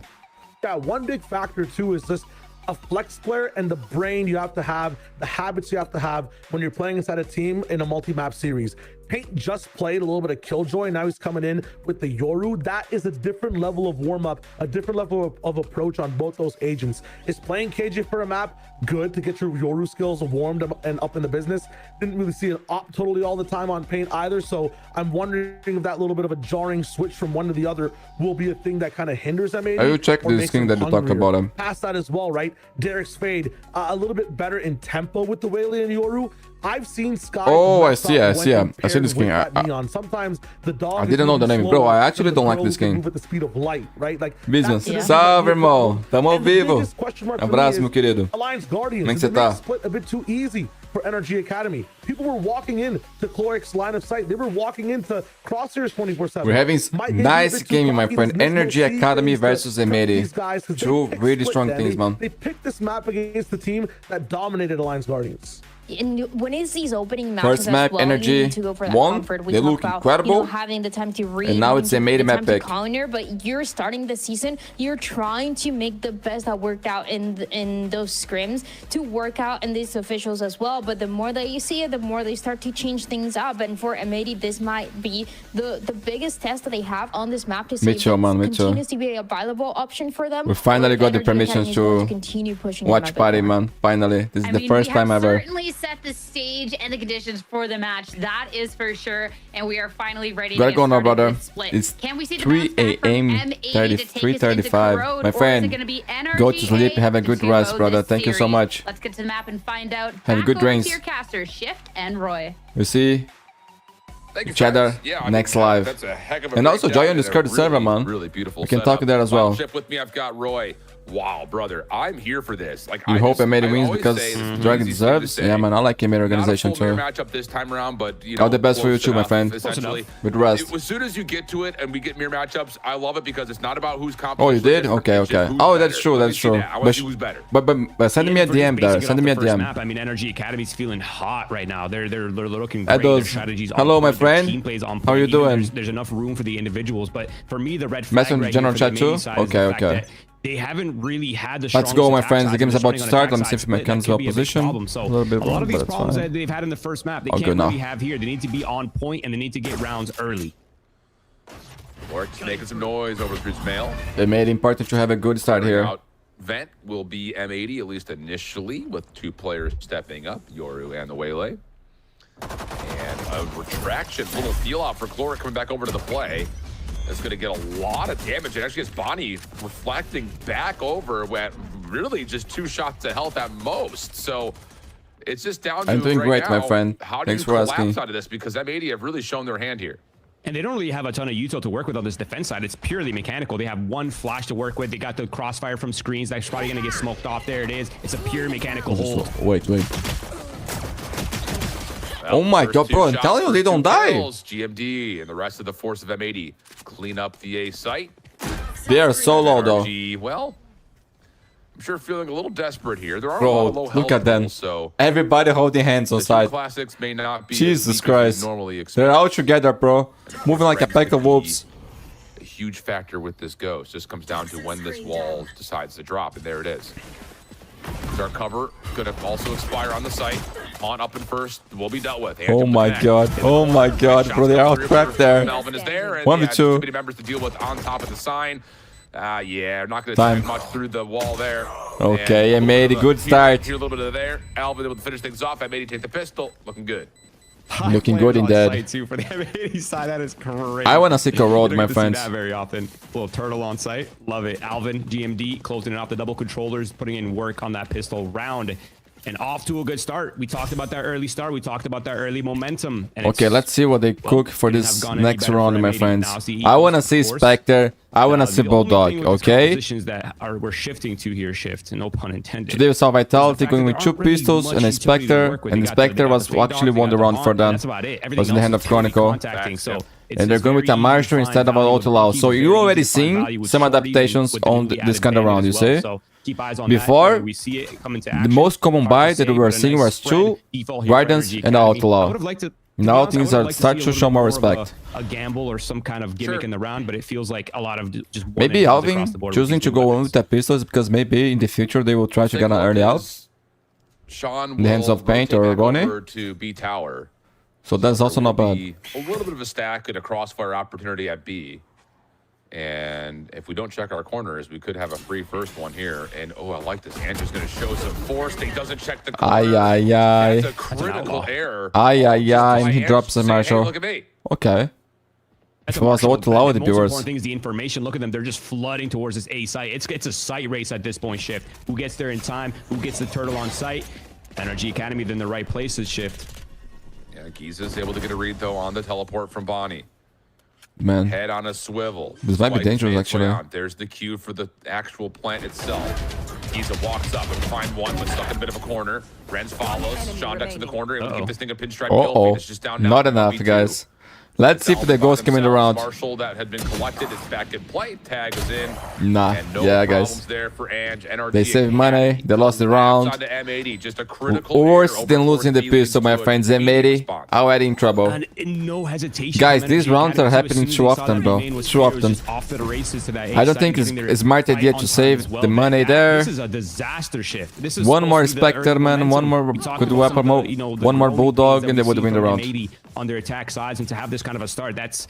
Yeah, one big factor too is just a flex player and the brain you have to have, the habits you have to have when you're playing inside a team in a multi-map series. Paint just played a little bit of Killjoy. Now he's coming in with the Yoru. That is a different level of warm-up, a different level of approach on both those agents. Is playing KJ for a map good to get your Yoru skills warmed up and up in the business? Didn't really see an op totally all the time on Paint either. So I'm wondering if that little bit of a jarring switch from one to the other will be a thing that kind of hinders M80. I will check or this makes thing them that you talked hungrier. about him. Past that as well, right? Derek's Fade, a little bit better in tempo with the Waylay and Yoru. I've seen Sky. Oh, I mess see, up I when see, I compared see this with king. that Neon. Sometimes the dog. I is didn't know the moving name, bro. slower, I actually so don't the like girl this can game. move at the speed of light, right? Like Business. that's the Salve, thing that irmão. you Tamo ao and the vivo. biggest question mark for me Abraço, is meu querido. Alliance Guardians. Como é que você It makes tá? split a bit too easy for NRG Academy. People were walking in to Chloric's line of sight. They were walking into Crosshair's 24/7. We're having Might be a nice bit too gaming, my cocky. friend. This makes NRG no sense Academy to versus M80. these guys, 'cause they Two picked really split strong then. things, man. They picked this map against the team that dominated Alliance Guardians. And when it's these opening matches First map, as well, NRG you need to go for that won. comfort. We They talk look about, incredible. having the time to read, And now it's M80 the map time to pick. counter, but you're starting the season. You're trying to make the best that worked out in those scrims to work out in these officials as well. But the more that you see it, the more they start to change things up. And for M80, this might be the biggest test that they have on this map to see if Mitchell, man, it Mitchell. continues to be a viable option for them. We finally or if got the NRG permissions Academy is going to continue pushing watch them a bit party, more. man. Finally, this is I the mean, first we time have ever. certainly set the stage and the conditions for the match. That is for sure. And we are finally ready Gotta to get go now, started brother. with split. It's Can we see the 3 bounce back from a.m. M80 to take us into 3:35. Corrode, My or is friend, it gonna be NRG go to sleep and have a good to rest, go brother. this Thank you so series? much. Let's get to the map and find out. Have a Back good over drinks. to your casters, Shift and Roy. You see Thank you, each other Travis. Yeah, I next mean, live. That's a heck of a And also breakdown join and a Discord server, man. Really beautiful. We can setup. talk there as well. Ship with me. I've got Roy. Wow, brother, I'm here for this. Like, You I hope just- M80 I wins always because say this is the Dragon easiest thing to deserves. say. Yeah, man, I like M80 organization Not a full too. mirror matchup this time around, but you All know, the best for you close too, my enough, friend. Essentially, Good rest. As soon as you get to it and we get mirror matchups, I love it because it's not about who's Oh, competent. you did? Okay, okay. Oh, that's true, that's true. I want to see who's better. But send me a DM there. Send me a DM. Map, I mean, NRG Academy's feeling hot right now. They're looking At great. Their those- strategies on Hello, my point, their friend. team plays on How are you point. Even doing? There's enough room for the individuals, but for me, the red flag Message in the right general here chat for the too? main side is the Okay, fact okay. that they haven't really had the Let's strongest go, my attack friends. The side. game's They're about to running on start. attack Let me see side if my split. cans That could well be a big positioned. problem. So A little bit a lot wrong, of these but it's problems fine. that they've had in the first map, they All can't good now. really have here. They need to be on point and they need to get rounds early. Oric's making some noise over through his mail. It made it important to have a good start here. Out vent will be M80, at least initially, with two players stepping up, Yoru and the Waylay. And a retraction, little feel out for Chloric coming back over to the play. It's going to get a lot of damage. It actually gets Bonnie reflecting back over at really just 2 shots of health at most. So it's just down to I'm doing right great, now, my friend. How do Thanks you for collapse asking. out of this? Because M80 have really shown their hand here. And they don't really have a ton of util to work with on this defense side. It's purely mechanical. They have one flash to work with. They got the crossfire from screens. That's probably going to get smoked off. There it is. It's a pure mechanical hold. Wait. Well, Oh my first God, 2 bro, I'm shots telling you, for they don't 2 die. kills. GMD and the rest of the force of M80 clean up the A site. They are so low though. NRG, well, I'm sure feeling a little desperate here. There are a Bro, lot of low look health at them. levels, so Everybody holding hands on the 2 side. classics may not be as Jesus weak as Christ. we normally expect. They're out together, bro. Moving like a pack of wolves. A huge factor with this ghost just comes down to when this wall decides to drop, and there it is. Dark cover gonna also expire on the site. On up and first will be dealt with. Hands Oh up the my back. God. Oh my God, bro. They're out trapped there. Melvin is there, and 1v2. too many members to deal with on top of the sign. Yeah, not going to Time. see much through the wall there. Okay, And a little M80, bit of good start. Here a little bit of there. Alvin able to finish things off. M80 take the pistol. Looking good. Looking good in that. dead. Too for the M80 side. That is crazy. I wanna see Corrode, You don't my get to see friends. that very often. Little turtle on site. Love it. Alvin, GMD, closing it off the double controllers, putting in work on that pistol round. And off to a good start. We talked about that early start. We talked about that early momentum. And Okay, it's- let's see what they cook for couldn't this have gone any next better round, for my M80. friends. Now, see, I wanna of see course. Spectre. I wanna see The only Bulldog, thing with this okay? compositions that we're shifting to here, no pun intended. Today we saw Vitality fact going that with there 2 aren't really pistols much and a utilities to Spectre, work with. and They the got the Spectre was fade dogs, actually they won the got round the for haunt, them. that's about it. Everything Was in the else hand is of totally Chronicle. contacting, so it's And they're just going with very a Maestro easy to instead of find an value Outlaw. with So keys, you're very already easy to find seeing value with some shorties adaptations with the on newly this added kind of bandit round, you as well. see? So keep eyes on Before, that. We see it come into The action. most common Hard buy to that say, we were but a seeing nice was spread. 2 Default here for Guardians NRG and Academy. I Outlaw. would have liked to Now I would things have are liked to start see a to little show bit more of respect. a gamble or some kind of gimmick Sure. in the round, but it feels like a lot of just one Maybe and dones Alvin across the board with choosing these to new go on weapons. with the pistols because maybe in the future they will try to Take get a an look early out. as Sean In the hands will of Paint rotate or back Rone. over to B tower. So that's also There not will bad. be a little bit of a stack and a crossfire opportunity at B. And if we don't check our corners, we could have a free first one here. And oh, I like this. Andrew's going to show some force. He doesn't check the corner. Ay, ay, ay. That's a critical error. Ay, ay, Just ay, by and he Andrew drops the saying, hey, Marshall. look at me. Okay. That's If a it was martial Outlaw, event. it'd be Most worse. important thing is the information. Look at them. They're just flooding towards this A site. It's a site race at this point, Shift. Who gets there in time? Who gets the turtle on site? NRG Academy, then the right places, Shift. Yeah, Giza's able to get a read, though, on the teleport from Bonnie. Man. Head on a swivel. This might be Spike dangerous, fades actually. around. There's the cue for the actual plant itself. Giza walks up and find one, but stuck in a bit of a corner. Renz follows. Sean next to the corner. Able to keep this thing a pinstripe kill. It's just down now. Not enough, guys. Let's see if the ghost coming around. Marshall that had been collected is back in play. Tag is in. Nah, And no yeah, problems guys. there for Ange. NRG They saved money. They lost the round. onto M80, just a critical Worse error than over losing the 4-3 pistol, my leads to a friends. immediate M80 response. already in trouble. And no hesitation. Guys, from these NRG rounds are Academy. As happening soon as too they saw often, that bro. main was Too here, it was often. just off to the races to that I don't A-side, think getting their it's smart fight idea on to time save as well. the money Yeah, there. This is a disaster shift. This is One supposed more to be the Spectre, early man. One momentum. more We talked good about some weapon of mode. the, the One more growing Bulldog, things and they that would we've win seen the from round. M80 on their attack sides, and to have this kind of a start, that's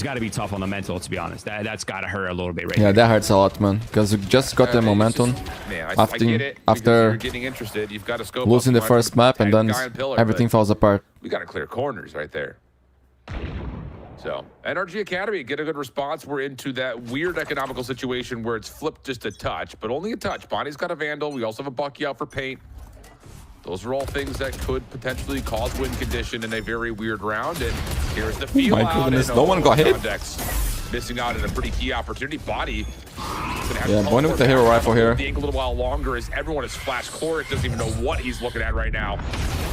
got to be tough on the mental, to be honest. That's got to hurt a little bit right Yeah, here. that hurts a lot, man. Because we just got the It's momentum just- man, I get it, because after you're getting interested. You've got to scope losing the up, first map, and then guy and pillar, everything but falls apart. we got to clear corners right there. So, NRG Academy, get a good response. We're into that weird economical situation where it's flipped just a touch, but only a touch. Bonnie's got a Vandal. We also have a Bucky out for paint. Those are all things that could potentially cause win condition in a very weird round. And here's the feel my out. goodness, and no one got hit. Condex missing out on a pretty key opportunity. Bonnie. Yeah, Bonnie with the hero rifle here. The angle a little while longer as everyone is flash. Chloric doesn't even know what he's looking at right now.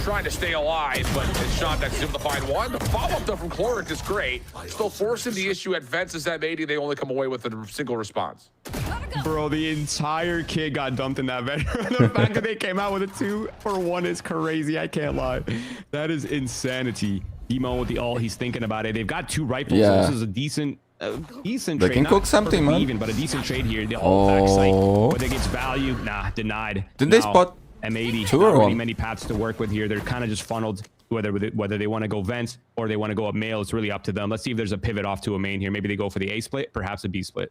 Trying to stay alive, but Shondex is able to find one. The follow-up though from Chloric is great. Still forcing the issue at Ventus M80. They only come away with a single response. Bro, the entire kit got dumped in that veteran. The fact that they came out with a 2-for-1 is crazy. I can't lie. That is insanity. Emo with the ult, he's thinking about it. They've got 2 rifles. Yeah. So this is a decent They trade. can Not cook something, perfectly man. even, but a decent trade here. The ult back site, Oh. whether it gets value, nah, denied. Didn't they Now, spot M80? two or Not really one? many paths to work with here. They're kind of just funneled. Whether they want to go vent or they want to go up mail, it's really up to them. Let's see if there's a pivot off to a main here. Maybe they go for the A split, perhaps a B split.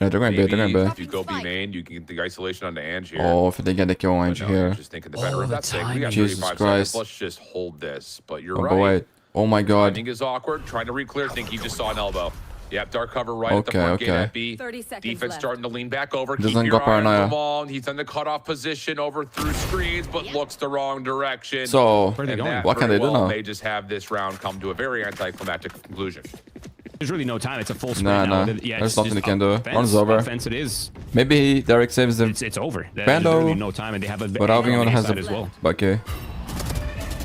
Yeah, they're going to be. They're going to If you go B main, you can get the isolation onto Ange here. Oh, if they get the kill on But no, here. Just thinking the better of that thing. We got Jesus 35 Christ. seconds. Let's just hold this. But you're Oh, right. but wait. Oh my god. Timing is awkward. Trying to re-clear. Think he just saw an elbow. Yep, dark cover right at the Okay, front gate okay. at B. 30 seconds Defense left. starting to lean back over. Doesn't Keep go your eye on paranoia. them all. He's in the cutoff position over through screens, but looks the wrong direction. So, Where are they and going? that what can very they do well now? may just have this round come to a very anticlimactic conclusion. There's really no time. It's a full sprint Nah, now. nah. Yeah, There's it's nothing just they can do. offense. Round's over. Offense it is. maybe Derek saves them. It's over. There's Bando. really no time, and they have a But Albion on has side a. as well. Okay.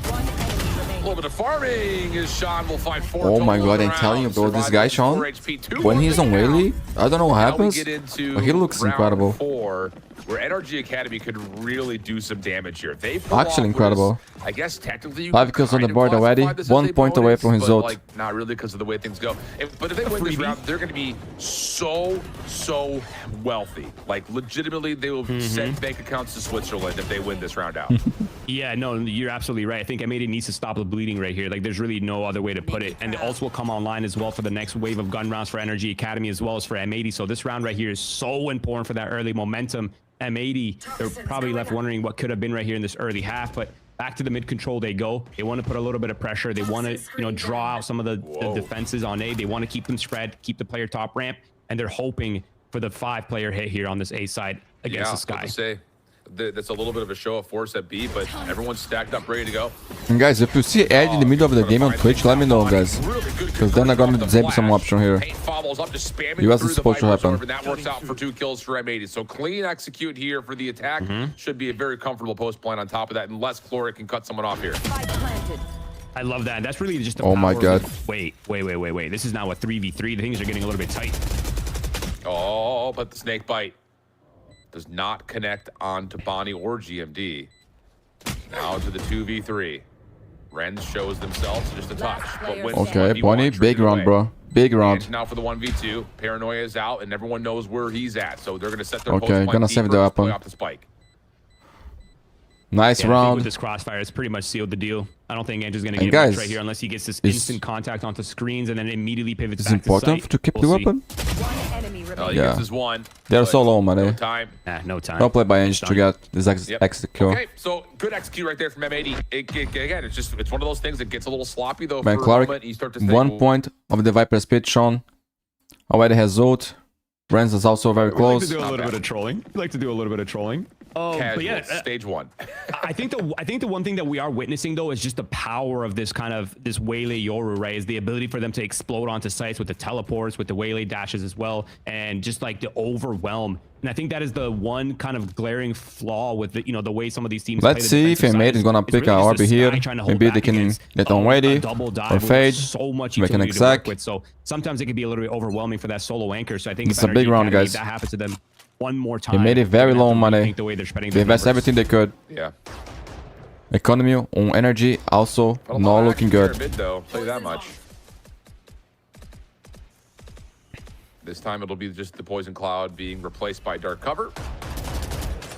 A little bit of farming is Sean will find 4 Oh my total god, I'm rounds. telling you, bro, this Surviving guy, with Sean, 4 HP, 2 when more he's on down. Whaley, I don't know what Now we happens, get into but he looks round incredible. 4, where NRG Academy could really do some damage here. They pull Actually off what incredible. is, I guess technically you 5 could kills on the kind of board classify already, this as 1 a point away bonus, from his but, ult. like, not really because of the way things go. But if they win this freebie? round, they're going to be so wealthy. Like legitimately, they will send bank accounts to Switzerland if they win this round out. Yeah, no, you're absolutely right. I think M80 needs to stop the bleeding right here. Like, there's really no other way to put it. And the ults will come online as well for the next wave of gun rounds for NRG Academy as well as for M80. So this round right here is so important for that early momentum. M80, they're probably left wondering what could have been right here in this early half, but back to the mid control they go. They want to put a little bit of pressure. They want to, draw out some of the defenses on A. They want to keep them spread, keep the player top ramp, and they're hoping for the 5-player hit here on this A side against the Sky. To say that's a little bit of a show of force at B, but everyone's stacked up, ready to go. And guys, if you see Ed in the middle of the game on Twitch, let me know, guys. Because then I'm gonna disable some option here. You US is supposed to happen. And that works out for 2 kills for M80. So clean execute here for the attack. Should be a very comfortable post plan on top of that, unless Chloric can cut someone off here. I love that. That's really just the Oh my power of- God. Wait. This is now a 3v3. Things are getting a little bit tight. Oh, but the snake bite does not connect onto Bonnie or GMD. Now to the 2v3. Rens shows themselves just a touch. But wins Okay, 1v1 Bonnie, true big either round, way. bro. Big round. And now for the 1v2. Paranoia is out, and everyone knows where he's at. So they're going to set their Okay, post gonna save the weapon. off the spike. Nice Yeah, I think round. with this crossfire, it's pretty much sealed the deal. I don't think Andrew's going to And get much guys, right here unless he gets this is- instant contact onto screens and then immediately pivots It's back to important site. to keep We'll the see. weapon. He Yeah. gets his one. They're but so low, man. No Eh? time. Nah, no time. Don't play by inch to Done. get this Yep. execute. Okay, so good execute right there from M80. Again, it's one of those things that gets a little sloppy though. Man, for a Clark, moment. You start to think, 1 well, point of the Viper's pitch shown. Already has ult. Renz is also very We like to close. do a Not little bad. bit of trolling. We like to do a little bit of trolling. Oh, but Casual, yeah, stage one. I think the one thing that we are witnessing though is just the power of this waylay Yoru, right? Is the ability for them to explode onto sites with the teleports, with the waylay dashes as well, and just like the overwhelm. And I think that is the one kind of glaring flaw with the the way some of these teams. Let's see if M80 is gonna pick an RB here. Maybe they can get on ready or fade. So much make an utility to work exact. with. So sometimes it can be a little bit overwhelming for that solo anchor. So I think It's a big round, guys. That happens to them one more time. They made it very low money. The way they're spending They invest everything they could. Yeah. Economy on energy also But a lot not of looking action here good. in Mid, though. Tell you that much. This time it'll be just the poison cloud being replaced by dark cover.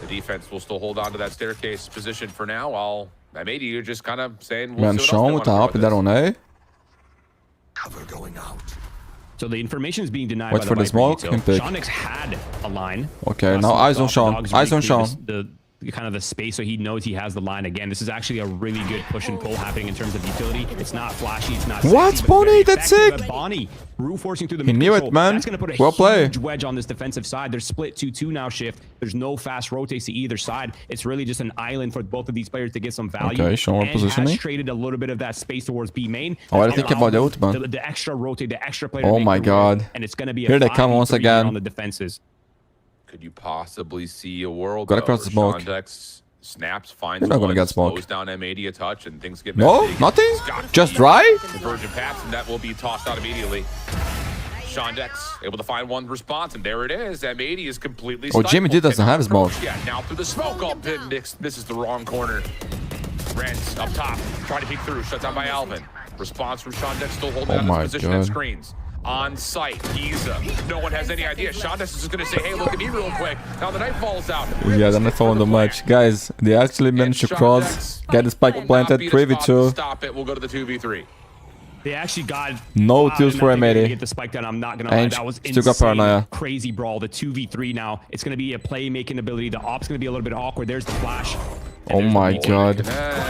The defense will still hold on to that staircase position for now, while M80 you're just kind of saying, we'll Man, see what else Sean they with the wanna up throw that at on A. Cover going out. So the information is being denied Wait by for the Viper smoke detail. and pick. Shonix had a line. Okay, now eyes on Sean. Dogs Eyes on really clear Sean. The kind of the space, so he knows he has the line again. This is actually a really good push and pull happening in terms of utility. It's not flashy, it's not What? sexy, but Bonnie, very that's effective. sick. Bonnie brute forcing through the He mid knew it, control. man. That's going to put a Well played. huge wedge on this defensive side. They're split 2-2 now shift. There's no fast rotates to either side. It's really just an island for both of these players to get some value. Okay, Sean and positioning. has traded a little bit of that space towards B main. Oh, I didn't think about the ult, man. The extra rotate, the extra player. Oh to make my the roll, God. And it's going to be a Here they come 5v3 once again. on the defenses. Could you possibly see a world Gotta though, cross the where smoke. Shondex snaps, finds We're not gonna one, get smoke. slows down M80 a touch, and things get No, messy. nothing. Scott Just dry. Conversion pass, and that will be tossed out immediately. Shondex able to find one response, and there it is. M80 is completely Oh, Jimmy D doesn't have smoke. Yeah, now through the smoke. Oh, this is the wrong corner. Rents up top, trying to peek through. Shut down by Alvin. Response from Shondex, still holding Oh on my his position at God. screens. On site, Giza. No one has any idea. Shondex is just going to say, hey, look at me real quick. Now the knife falls out. Yeah, they're not following the match. Guys, they actually managed to cross, get the spike planted, 3v2. Stop it. We'll go to the 2v3. They actually got No kills for M80 to M80. get the spike down. I'm not gonna lie, And that was still got insane. paranoia. Crazy brawl. The 2v3 now. It's gonna be a playmaking ability. The op's gonna be a little bit awkward. There's the flash. Oh my God.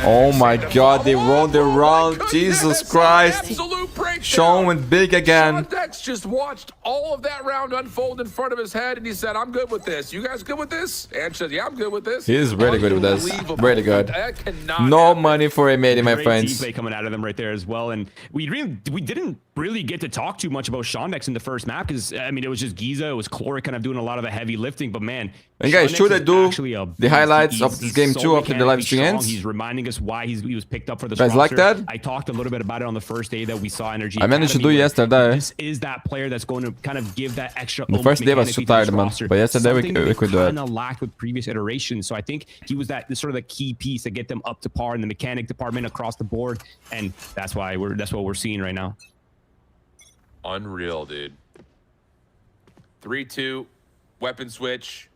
Oh my God, they won the round. Jesus Christ. Absolute breakdown. Sean went big again. Shondex just watched all of that round unfold in front of his head, and he said, I'm good with this. You guys good with this? And said, yeah, I'm good with this. He is really good with this. Unbelievable. Really good. That cannot No happen. money for M80, my Great friends. team play coming out of them right there as well. And we didn't really get to talk too much about Shondex in the first map because I mean it was just Giza, it was Chloric kind of doing a lot of the heavy lifting. But man, And guys, Shondex should I is do actually a the beast. highlights of this game so too after the live mechanically stream strong. ends? He's reminding us why he was picked up for this Guys like roster. that? I talked a little bit about it on the first day that we saw NRG. I managed to Academy, do where yesterday. This is that player that's going to kind of give that extra. The first day I was too tired, man. But yesterday we could do it. Kind of lacked with previous iterations. So I think he was that sort of the key piece to get them up to par in the mechanic department across the board, and that's what we're seeing right now. Unreal, dude. 3-2, weapon switch.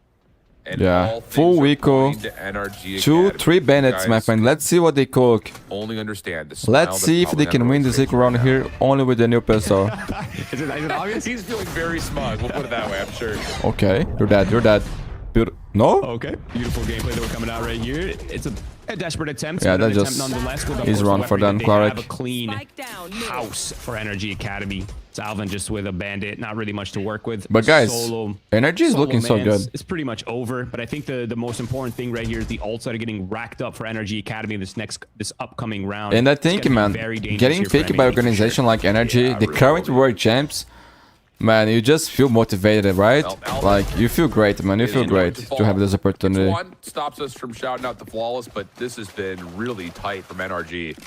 And Yeah, all full things are Wico, pointing to NRG 2, Academy. 3 bandits, my Guys, friend. Let's see what they cook. Only understand the smile Let's that's see if they probably can on win the everyone's face secret round right here only with the new pistol. Is it obvious? He's feeling very smug. We'll put it that way, I'm sure. Okay, you're dead, you're dead. No? Okay, beautiful gameplay that we're coming out right here. It's a desperate attempt. Yeah, but an that attempt just nonetheless with, of is course, run the for weaponry them, that they have Clark. a clean house for NRG Academy. Salvin just with a bandit, not really much to work with. But guys, Solo NRG is looking so mans, good. It's pretty much over. But I think the most important thing right here is the ults that are getting racked up for NRG Academy this upcoming round. And I It's think, gonna be man, very dangerous getting here for picked by M80 for organization sure. like NRG, the current world champs, man, you just feel motivated, right? Like, you feel great, man. You feel great to have this opportunity. One stops us from shouting out the flawless, but this has been really tight from NRG.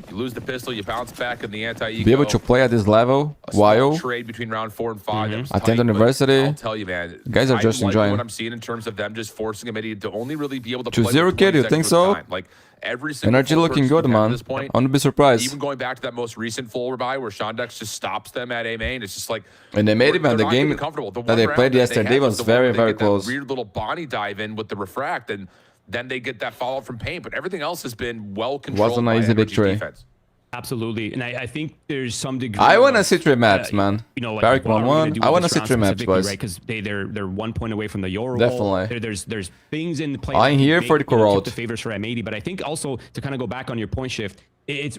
You lose the pistol, you bounce back in the anti-eco. Be able to play at this level A small while trade between round 4 and 5. That was Attend tight, but university. I'll tell you, man. Guys are I just like enjoying. what I'm seeing in terms of them just forcing M80 to only really be able to 2-0 play with kid, you 20 think seconds so? of time. Like every single Energy full looking person good, we've had at man. this point, I wouldn't be surprised. even going back to that most recent full buy where Shondex just stops them at A main, it's just like And they made it, man. they're The not game getting comfortable. The that one they round played that yesterday had was the one very, where they very get that close. Weird little Bonnie dive in with the refract, and then they get that follow up from paint. But everything else has been well controlled. Wasn't by an easy NRG victory. defense. Absolutely, and I think there's some degree. I of, want to see 3 maps, man. You know, like Barrack what are we gonna 1-1. do I with want to this see round 3 maps, specifically, boys. right? Because they're 1 point away from the Euro. Definitely. There's things in the play. I'm that here make, for the you know, Corral. tip the favors for M80, but I think also to kind of go back on your point shift, it's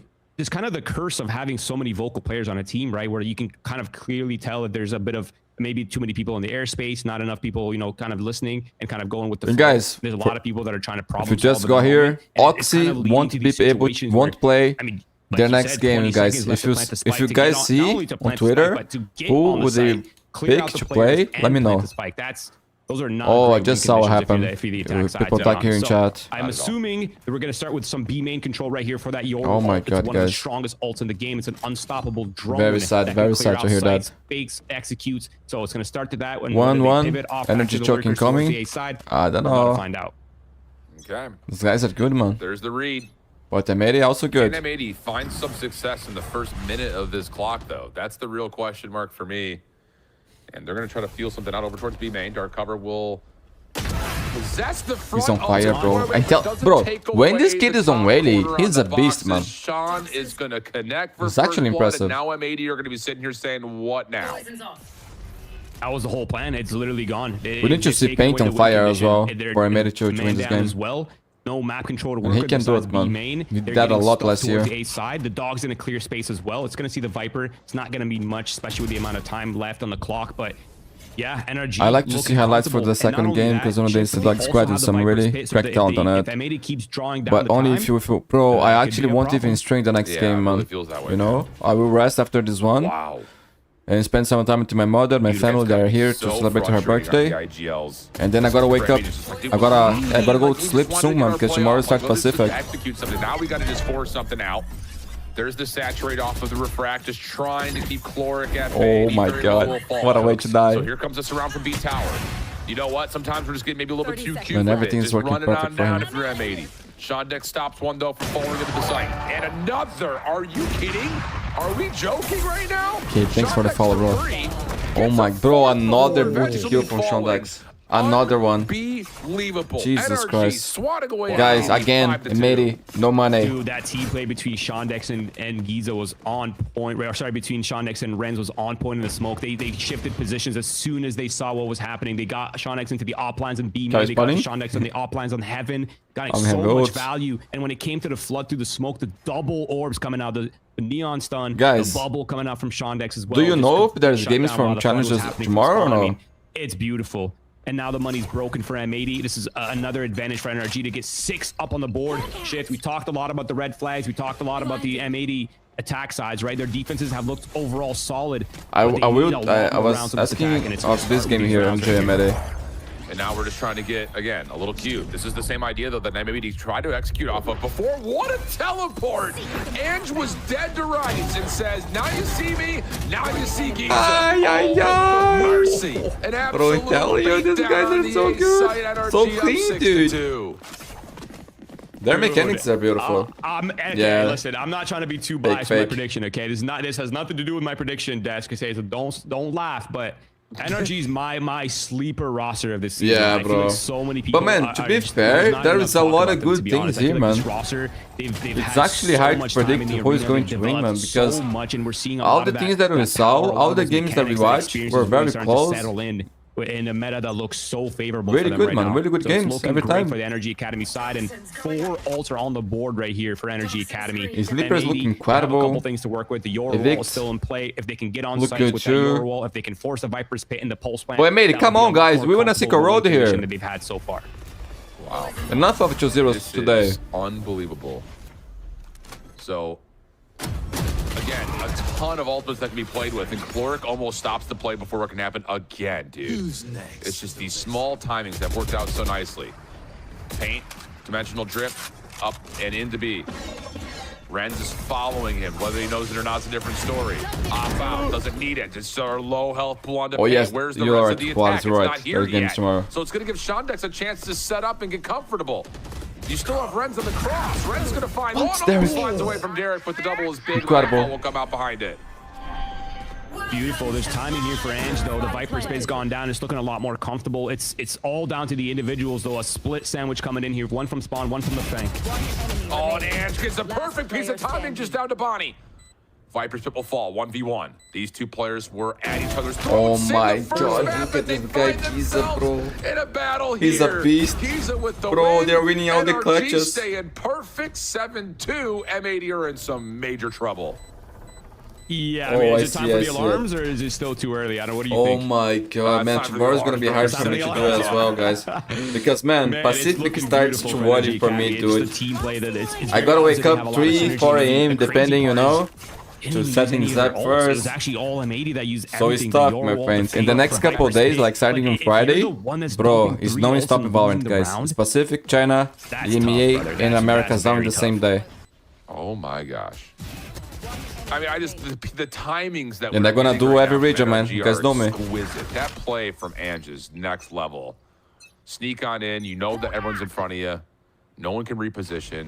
kind of the curse of having so many vocal players on a team, right? Where you can kind of clearly tell that there's a bit of maybe too many people in the airspace, not enough people, you know, kind of listening and kind of going with the And flow. guys, There's a lot of people that are trying to problem if you just solve got at the here, moment, and it's kind Oxy of leading won't to be these able, situations won't where, play I mean, their you next said, game, 20 guys. seconds left to plant the If spike you to guys get see not only to on plant the spike, Twitter but to get who on the would they site, clear pick out the to players play, and let me plant know. the spike. Those are not Oh, I great just saw what conditions happened. if you're the attack side People to talking here in so chat. I'm assuming that we're going to start with some B main control right here for that Yoru. Oh my ult. God, it's one of the guys. strongest ults in the game. It's an unstoppable drone. Very sad, that can very clear sad to out hear that. sites, fakes, executes. So it's going to start to that. When 1-1, they pivot off back energy to the choking lurkers towards coming. the A side, I don't we're about to know. find out. Okay, These guys are good, man. there's the read. But M80 also good. Can M80 find some success in the first minute of this clock, though? That's the real question mark for me. And they're going to try to feel something out over towards B main. Dark cover will possess the front. He's on fire, bro. ultimate, I tell, doesn't bro, take when away this kid the is on top Whaley, corner he's on a the beast, boxes. man. Sean is going to connect for It's first actually blood, impressive. And now M80 are going to be sitting here saying, what now? That was the whole plan. It's literally gone. We need to see Paint on fire as well for M80 to win this game. As well. No map control to work And he with can do besides it, B man. main. He did They're that a getting lot stuck last towards year. the A side. The dog's in a clear space as well. It's going to see the Viper. It's not going to be much, especially with the amount of time left on the clock. But yeah, NRG. I like to see looking highlights for the comfortable. And not second only game that, because one of these Chiefs dog also squad have is the some Viper's really pit, so cracked if talent they- on If it. M80 keeps drawing down But the only time, if you, bro, I could actually be a won't problem. even string the next Yeah, game, it man. really feels that way, You know, I will rest after this one Wow. and spend some time with my mother, my family that are here to celebrate her birthday. And then I gotta wake up. I gotta go to sleep soon, man, because tomorrow starts Pacific. Execute something. Now we gotta just force something out. There's the saturate off of the refract, just trying to keep Chloric at bay. Oh my Very God. low fall What a way hooks. to die. So here comes a surround from B tower. You know what? Sometimes we're just getting maybe a little bit too cute Man, with everything's it. Just working run it perfect on for down him. if you're M80. Sean Deck stops one though from falling into the site. And another. Are you kidding? Are we joking right now? Okay, thanks for the Sean follow, Deck's bro. for free. Oh Gets my, a bro, fall another forward, booty eventually kill from Sean falling. Dex. Another one. Unbelievable. Jesus NRG Christ. swatting away Guys, at again, 5-2. M80, no money. Dude, that team play between Shondex and Giza was on point. Or sorry, between Shondex and Renz was on point in the smoke. They shifted positions as soon as they saw what was happening. They got Shondex into the op lines and B main. Guys, They got spotting? Shondex on the op lines on Heaven. Got On so Heaven much goats. value. And when it came to the flood through the smoke, the double orbs coming out, the neon stun, Guys, the bubble coming out from Shondex as well. do you just know if there's shut games down from while the flood was challenges happening from tomorrow or spawn. I no? mean, it's beautiful. And now the money's broken for M80. This is another advantage for NRG to get 6 up on the board. Shift. We talked a lot about the red flags. We talked a lot about the M80 attack sides, right? Their defenses have looked overall solid. I but they need a lot more was rounds of this asking attack, and it's gonna of this start game with these here, rounds right MJ here. M80. And now we're just trying to get, again, a little cute. This is the same idea, though, that M80 tried to execute off of before. What a teleport! Ange was dead to rights and says, now you see me, now you see Giza. Ay, ay, ay. Mercy. An Bro, absolute I tell you, these beatdown guys on are the so A good. side, NRG So up clean, 6-2. Their mechanics are beautiful. Okay, Yeah. listen, I'm not trying to be too biased with my fake. prediction, okay? This has nothing to do with my prediction, Desk. Okay, so don't laugh, but NRG's my sleeper roster of this season. Yeah, I feel bro. like so many people. But man, to be just- fair, there's not there enough is a talk lot about of them, to good be things honest. I feel here, like this man. roster, they've It's had actually so hard to much time predict in the who is arena. going They've to win, man, developed because so much, and we're seeing a all lot the of things that we power, saw, all the those games that we mechanics, watched experiences were really very starting to close. settle in a meta that looks so favorable Really for them good, right man. now. Really good So it's games looking every great time. for the Energy Academy side, and 4 ults are on the board right here for Energy Academy. His Sleeper's M80 looking have a incredible. couple things to work with. The Yoru wall Evict is still in play. If they can get on look sites good with too. that Yoru wall, if they can force the Viper's pit in the pulse plant. Boy, M80, that come would be on, a guys. more We wanna see comfortable Corrode here. position that they've had so far. Wow. Enough of 2-0s This today. is unbelievable. So, again, a ton of ultimates that can be played with, and Chloric almost stops the play before it can happen again, dude. Who's next? It's just these small timings that worked out so nicely. Paint, dimensional drift, up and into B. Renz is following him. Whether he knows it or not is a different story. Off out, doesn't need it. Just our low health pool on the Oh, paint. yes, Where's the you're rest right. of the Quad attack? is It's right. not here There's games yet. tomorrow. So it's going to give Shondex a chance to set up and get comfortable. You still have Renz on the cross. Renz going to find one. There Almost is- finds away from Derek, but the double is big. Incredible. Will come out behind it. Beautiful. There's timing here for Ange, though. The Viper's space gone down. It's looking a lot more comfortable. It's all down to the individuals, though. A split sandwich coming in here. One from spawn, one from the flank. Oh, and Ange gets a perfect piece of timing just down to Bonnie. Viper's pit will fall, 1v1. These two players were at each other's Oh throats. my in the first God, map, look and at they this guy, find Giza, themselves bro. in a battle He's a here. beast. Giza with the Bro, win. they're winning all the NRG clutches. staying perfect 7-2. M80 are in some major trouble. Yeah, I Oh, mean, I is it time see, for I the see alarms, or is it still too early? I don't know. What do you Oh think? my god, man, time for the tomorrow's gonna be hard alarms, for me to bro. do as well, guys. Because, man, Man, it's Pacific looking starts beautiful too for early NRG for me, Academy. It's dude. the team play that it's I very gotta wake positive. Have a up lot of 3, synergy. 4 The a.m. crazy depending, you part know, is, to set things up It was first. actually all M80 that used So it's everything, tough, your my wall, friends. the In the fake next for couple of days, hyperspace. like starting on if you're Friday, the one that's bro, dumping it's 3 non-stop ults and Valorant, losing the guys. round, It's Pacific, China, that's EMEA, tough, brother. and America That's down very the same tough. day. Oh my gosh. I mean, I just the timings that And they're gonna do every region, man. You guys know me. Exquisite. That play from Ange is next level. Sneak on in. You know that everyone's in front of you. No one can reposition.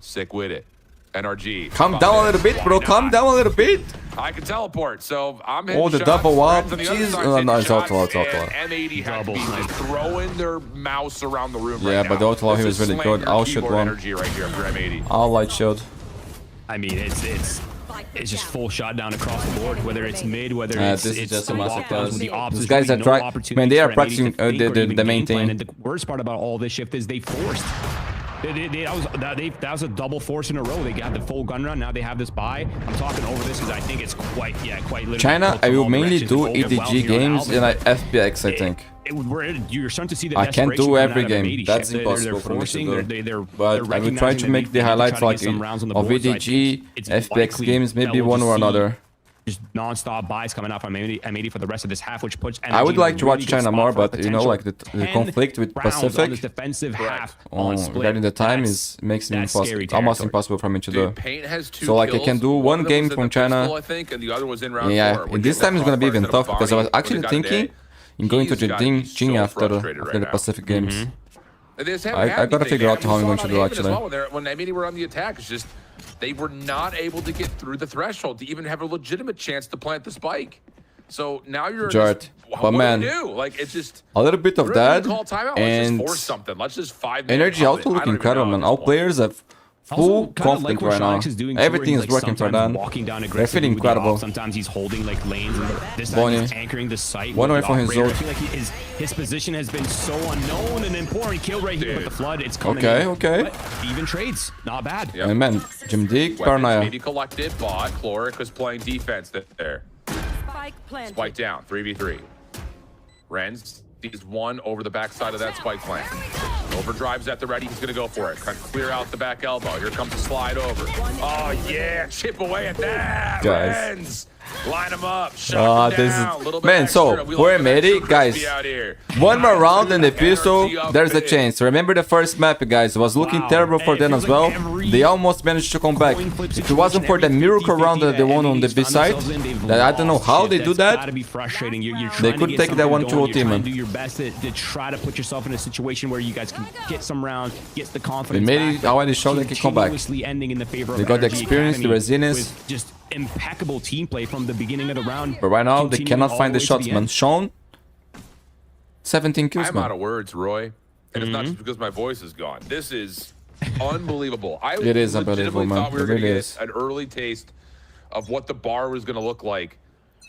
Sick with it. NRG. Calm down a little bit, bro. Calm down a little bit. I can teleport, so I'm hitting Oh, the shots. double wall. Friends on the other Jeez. side's Oh, hitting no, it's shots, auto, it's auto. and M80 had to be just throwing their mouse around the room Yeah, right but now. the auto, he This was is really slam good. your I'll shoot keyboard one. Energy right here for M80. All light shield. I mean, it's just full shotdown across the board. Whether it's mid, whether it's this is it's just a massive lockdowns class. with the ops, These there's guys are really trying. no opportunity Man, they are for M80 to practicing think or even the main game plan. thing. And the worst part about all this shift is they forced. That was a double force in a row. They got the full gun run. Now they have this buy. I'm talking over this because I think it's quite literally. China, I will mainly do Well, EDG games and FPX, I think. You're starting to see the I can't desperation do coming every out of game. M80 That's shift. impossible They're for me to forcing, do. they're But I will try recognizing to that make the they need highlights try to like get some rounds on the of board. So I EDG, think it's FPX likely games, that maybe we'll one just or see another. Just non-stop buys coming out from M80 for the rest of this half, which puts I would NRG in a like to watch really good China spot more, for a but you know, potential like the 10 conflict with rounds on this Pacific defensive half on split. regarding the time That's- makes it that's impossible, scary almost territory. impossible for me to Dude, do. Paint has 2 So like I kills. can do One one of them game was in from the pistol, China. I think, and the other was in round 4. Yeah, We're and this getting time is gonna be crossfire even instead of tough because I was Bonnie. actually Would've got thinking today. in going to He's the gotta be Jing so after frustrated right the now. Pacific games. And they just I haven't had gotta anything, figure man. out how I'm We going saw to it do on Aiden as actually. well, when M80 were on the attack, it's just they were not able to get through the threshold to even have a legitimate chance to plant the spike. So now you're Jart, what but do man, you do? Like it's just a little bit of we're gonna that, call timeout. and Let's just force something. Let's just 5 energy also look incredible, man. All players have full confidence right now. Everything is working for them. They're feeling incredible. Sometimes he's holding like lanes, and this time Bonnie. he's anchoring the site. One with away the from his operator. I ult. feel like his position has been so unknown, and important kill right here with the flood. It's coming. Okay, in. okay. But even trades, not bad. Yep. And man, Jim Dick, Weapons Paranoia. maybe collected, bought. Chloric was playing defense there. Spike down, 3v3. Renz sees one over the backside of that spike plant. Overdrive's at the ready, he's gonna go for it. Kind of clear out the back elbow. Here comes the slide over. Oh yeah, chip away at that. Guys. Renz, line him up, shut him This down. is Little bit man. So extra. We we're love that made it, extra guys. crispy out here. One more round in the NRG pistol, up there's a big. chance. Remember the first map, guys, was looking Wow. terrible for It them feels as well. like every They almost managed to come back. coin flip If it wasn't for the situation, miracle every round that they 50-50 won on the that B MD's side, found themselves in, they've that I don't know lost. how they do That's that. gotta be frustrating. You're They trying could to take get that something 1-2 going. ulti, You're trying man. to do your best to try to put yourself in a situation where you guys can get some rounds, get the confidence. They made back, it already show they can come back. continuously ending in the favor They of got the NRG experience, the Academy resilience. with just impeccable team play from the beginning of the round. But right now, they continuing cannot all find the way to shots, man. end. Sean, 17 kills, I'm out man. of words, Roy. And it's not just because my voice is gone. This is unbelievable. I It is legitimately unbelievable, man. thought we were It going to really get is. an early taste of what the bar was going to look like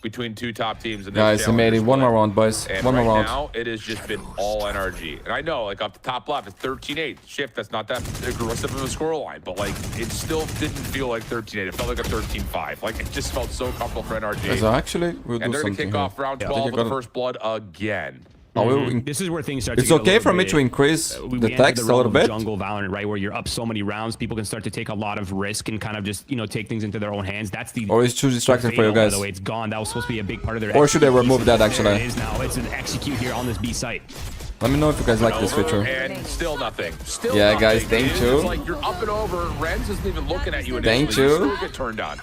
between two top teams. In this Guys, they made it. challenger One more split. round, boys. And One right more round. now, it has just been all NRG. And I know, like, up the top left, it's 13-8. Shift, that's not that aggressive of a scoreline. But, like, it still didn't feel like 13-8. It felt like a 13-5. Like, it just felt so comfortable for NRG. So actually, we'll do And they're going to something kick here. off round I 12 think with I the got it. first blood again. I will This is where things start It's to get okay a for me little to increase we the entered text a realm little of bit. Jungle Valorant, right, where you're up so many rounds, people can start to take a lot of risk and kind of just take things into their own hands. That's the Or it's too distracting for you fatal, guys. By the way, it's gone. That was supposed to be a big part of their. Or should they execute remove piece. that, There actually? it is now. It's an execute here on this B site. Let me know if you guys like this Over feature. And still nothing. Still Yeah, nothing. guys, thank It's you. like you're up and over. Renz isn't even looking at you initially. Thank you. Still get turned on.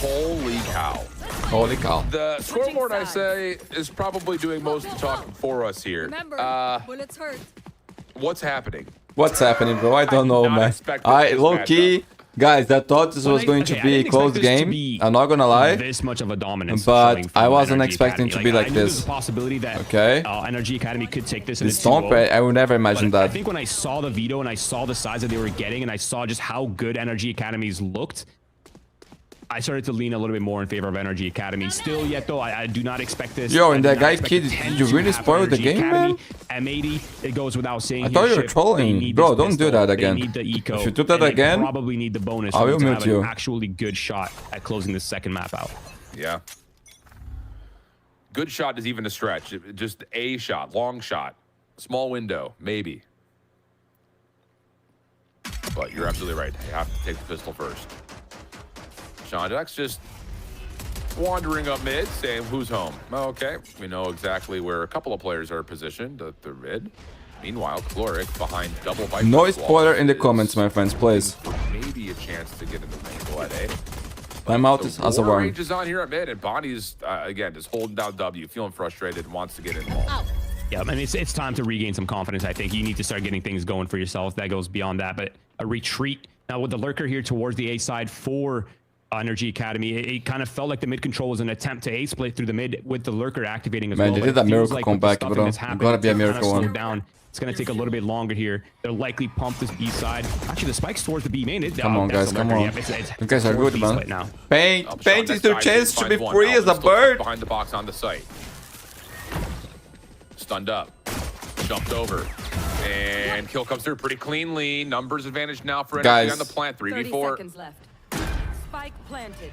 Holy cow. Holy cow. The scoreboard, I say, is probably doing most of the talking for us here. Bullets hurt. What's happening? What's happening, bro? I don't know, not man. expect I this low-key, guys, I thought this was going to be a close game. I'm not gonna lie. This much of a dominance, But showing from I wasn't NRG expecting Academy. to be I like knew there's this. a possibility that Okay. NRG Academy could take this in This a stomp, 2-0. I would never imagine But I that. think when I saw the veto and I saw the size that they were getting and I saw just how good NRG Academies looked, I started to lean a little bit more in favor of NRG Academy. Still yet, though, I do not expect this. Yo, and I that do not guy expect kid, the 10 you to really happen. spoiled the NRG game, Academy, man? M80, it goes without saying. I thought here, you were Ship, trolling. they need Bro, this don't do pistol, that they again. need the eco, If you do that and they again, probably need the bonus I will to mute have you. an actually good shot at closing the second map out. Yeah. Good shot is even a stretch. Just a shot, long shot, small window, maybe. But you're absolutely right. You have to take the pistol first. Shondex just wandering up mid, saying, who's home? Okay, we know exactly where a couple of players are positioned at the mid. Meanwhile, Chloric behind double Viper. No spoiler in the comments, my friends, please. Maybe a chance to get in the main blood, eh? I'm out as a war worm. range is on here at mid, and Bonnie's, again, just holding down W, feeling frustrated, wants to get involved. Yeah, I mean, it's time to regain some confidence. I think you need to start getting things going for yourself. That goes beyond that, but a retreat. Now with the lurker here towards the A side for NRG Academy, it kind of felt like the mid control was an attempt to A split through the mid with the lurker activating as Man, well. they but did it that feels miracle like come with the back, stuffing bro. that's happening, Gotta be a it's kinda miracle slowed one. down. It's going to take a little bit longer here. They'll likely pump this B side. Actually, the spike's towards the B main. Come on, that's guys, the come lurker. on. Yep, it's You guys are towards good, B man. split now. Paint is your chance to be Finds one. free as a Alpha still bird. behind the box on the site. Stunned up. Jumped over. And kill comes through pretty cleanly. Numbers advantage now for NRG Guys. on the plant. 30 3v4. seconds left. Spike planted.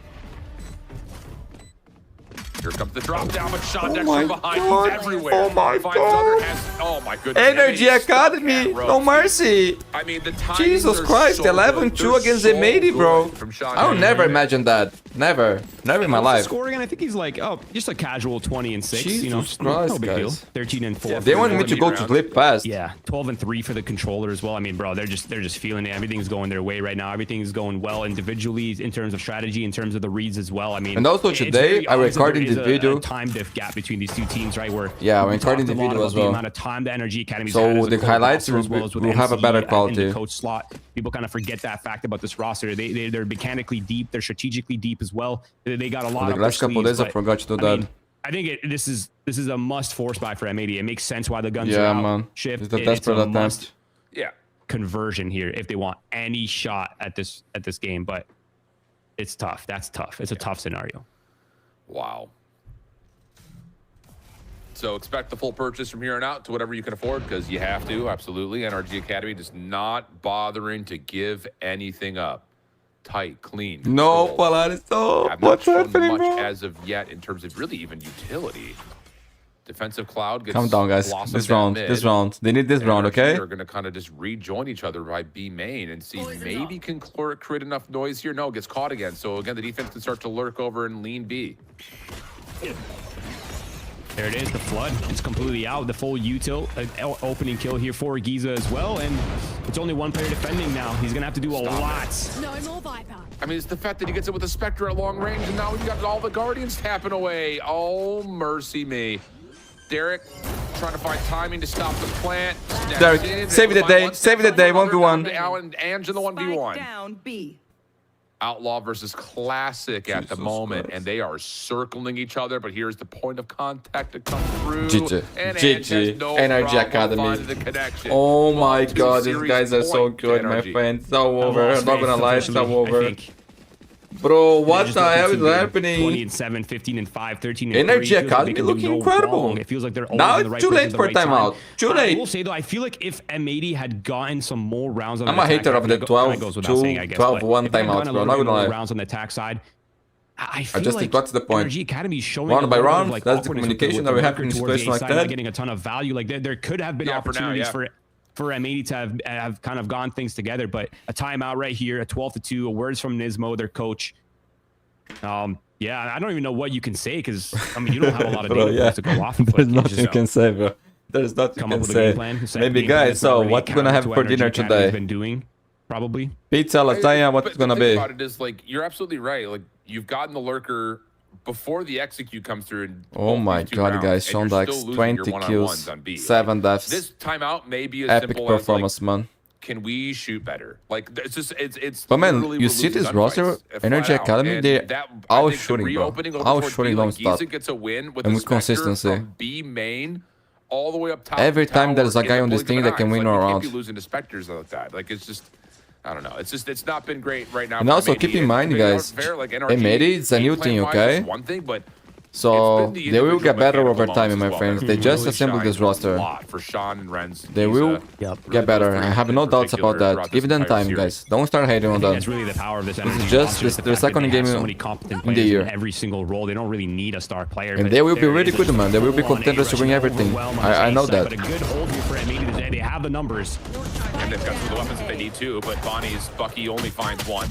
Here comes the drop down, but Shondex Oh my from behind. God. He's everywhere. Oh my Finds God. other has, oh my goodness. Energy M80 stuck Academy, at no rope. mercy. I mean, the timings Jesus are Christ, so 11-2 good. against They're M80, so bro. good from I would Shondex. never imagine that. Never in my What's the life. score again? I think he's like, just a casual 20-6. You know, Jesus Christ, no big deal. guys. 13-4. They wanted me to go to rounds. sleep fast. Yeah, 12-3 for the controller as well. I mean, bro, they're just feeling it. Everything's going their way right now. Everything's going well individually in terms of strategy, in terms of the reads as well. I mean, And also it's today, very I obvious that recorded there is this video. a time diff gap between these two teams, right? Where Yeah, I'm we recording talked the a lot video about as the well. amount of time the NRG Academy's So had as a the core highlights roster, as well as with will have a MC better in quality. the coach slot. People kind of forget that fact about this roster. They're mechanically deep. They're strategically deep as well. They got a lot. The last couple days, I forgot to do that. I think this is a must force buy for M80. It makes sense why the guns are Yeah, out. man. Shift. It's a It's desperate a must attempt. Yeah. conversion here if they want any shot at this game, but it's tough. That's tough. It's a tough scenario. Wow. So expect the full purchase from here on out to whatever you can afford, because you have to, absolutely. NRG Academy just not bothering to give anything up. Tight, clean. No, control. Polaris, no. Have not What's shown happening, much bro? as of yet in terms of really even utility. Defensive Cloud gets Calm down, guys. blossomed This at round, mid. this round. They need this round, NRG okay? are going to kind of just rejoin each other by B main and see maybe can Chloric create enough noise here. No, gets caught again. So again, the defense can start to lurk over and lean B. There it is, the flood. It's completely out. The full util opening kill here for Giza as well, and it's only one player defending now. He's gonna have to do a lot. No more Viper. I mean, it's the fact that he gets it with a Spectre at long range, and now you got all the Guardians tapping away. Oh, mercy me. Derek trying to find timing to stop the plant. Steps Derek, in, save the find day, one save step the day, on the 1v1. down to Allen and Ange in the 1v1. Spike down B. Outlaw versus Classic at the Jesus moment, Christ. and they are circling each other, but here's the point of contact to come through. GG. And GG. Ange has no NRG problem Academy. finding the connection. Oh my Two god, these series guys are so point to good, my NRG. friend. It's all over. I'm not gonna lie, it's all Officially, I over. think. Bro, what Just the looking hell is too good. happening? 20-7, 15-5, 13-3. NRG Feels like they Academy can do looking no incredible. wrong. It feels like they're always Now in the it's right too place late at the for right time. timeout. Too I late. will say though, I feel like if M80 had gotten some more rounds on I'm the a attack hater of side, the it kinda 12, goes without saying, I guess, 12, but 1 if they had timeout, gotten a bro. little Not bit gonna more lie. rounds on the attack side, I feel just like think what's the point? NRG Academy is showing Round a by little bit round, of, like, that's the awkwardness with communication with that we the have in lurker a towards the situation like A side, that. not getting a ton of value. Like there could have been Yeah, for now, opportunities yeah. for M80 to have kind of gone things together, but a timeout right here, a 12-2, a words from Nismo, their coach. Yeah, I don't even know what you can say because I mean you don't have a lot of Bro, data yeah. points to go off of. There's but nothing you just can say, bro. There's nothing you come up can with a say. game plan. Set Maybe game plan guys, that's not so really what we're gonna have accountable for to dinner what NRG Academy's today? been doing probably. Pizza, lasagna, what's But it gonna the thing be? about it is, like, you're absolutely right. Like, you've gotten the lurker before the execute comes through. In Oh both my these two god, rounds, guys, and you're Shondex, still losing your 20 one-on-ones kills, on B. 7 deaths. This timeout may be as Epic simple as, like, performance, man. can we shoot better? Like, it's just it's. But man, literally you we're see losing this roster, gunfights, flat NRG out. Academy, And they that, I I was think the shooting, bro. reopening over I was towards shooting B, like, non-stop. Giza gets a win with And the with Spectre consistency. from B main all the way up top. Every time tower there's a in guy the on this blink thing of that an can eye. win It's a like, you round. can't be losing to Spectres like that. Like, it's just I don't know. It's not been great right now. And for also M80. keep in mind, To be guys, fair, like NRG, M80 is a new thing, gameplay-wise is okay? One thing, but So it's been the they will individual get better mechanical over time, moments my as well friends. that They have just really assembled shined this a roster. lot for Sean and Renz. They will get better. I have no doubts about that. Give them time, guys. Don't start hating on them. That's really the power of this This NRG is just roster, is the their fact that second they game have so many competent in the players year. in every single role. They don't really need a star player. And but they will be there really is good, a man. They will be full-on contenders to win A-rush everything. overwhelm on the I A know side, that. But a good hold here for M80 today. They have the numbers. And they've got some of the weapons that they need too, but Bonnie's Bucky only finds one.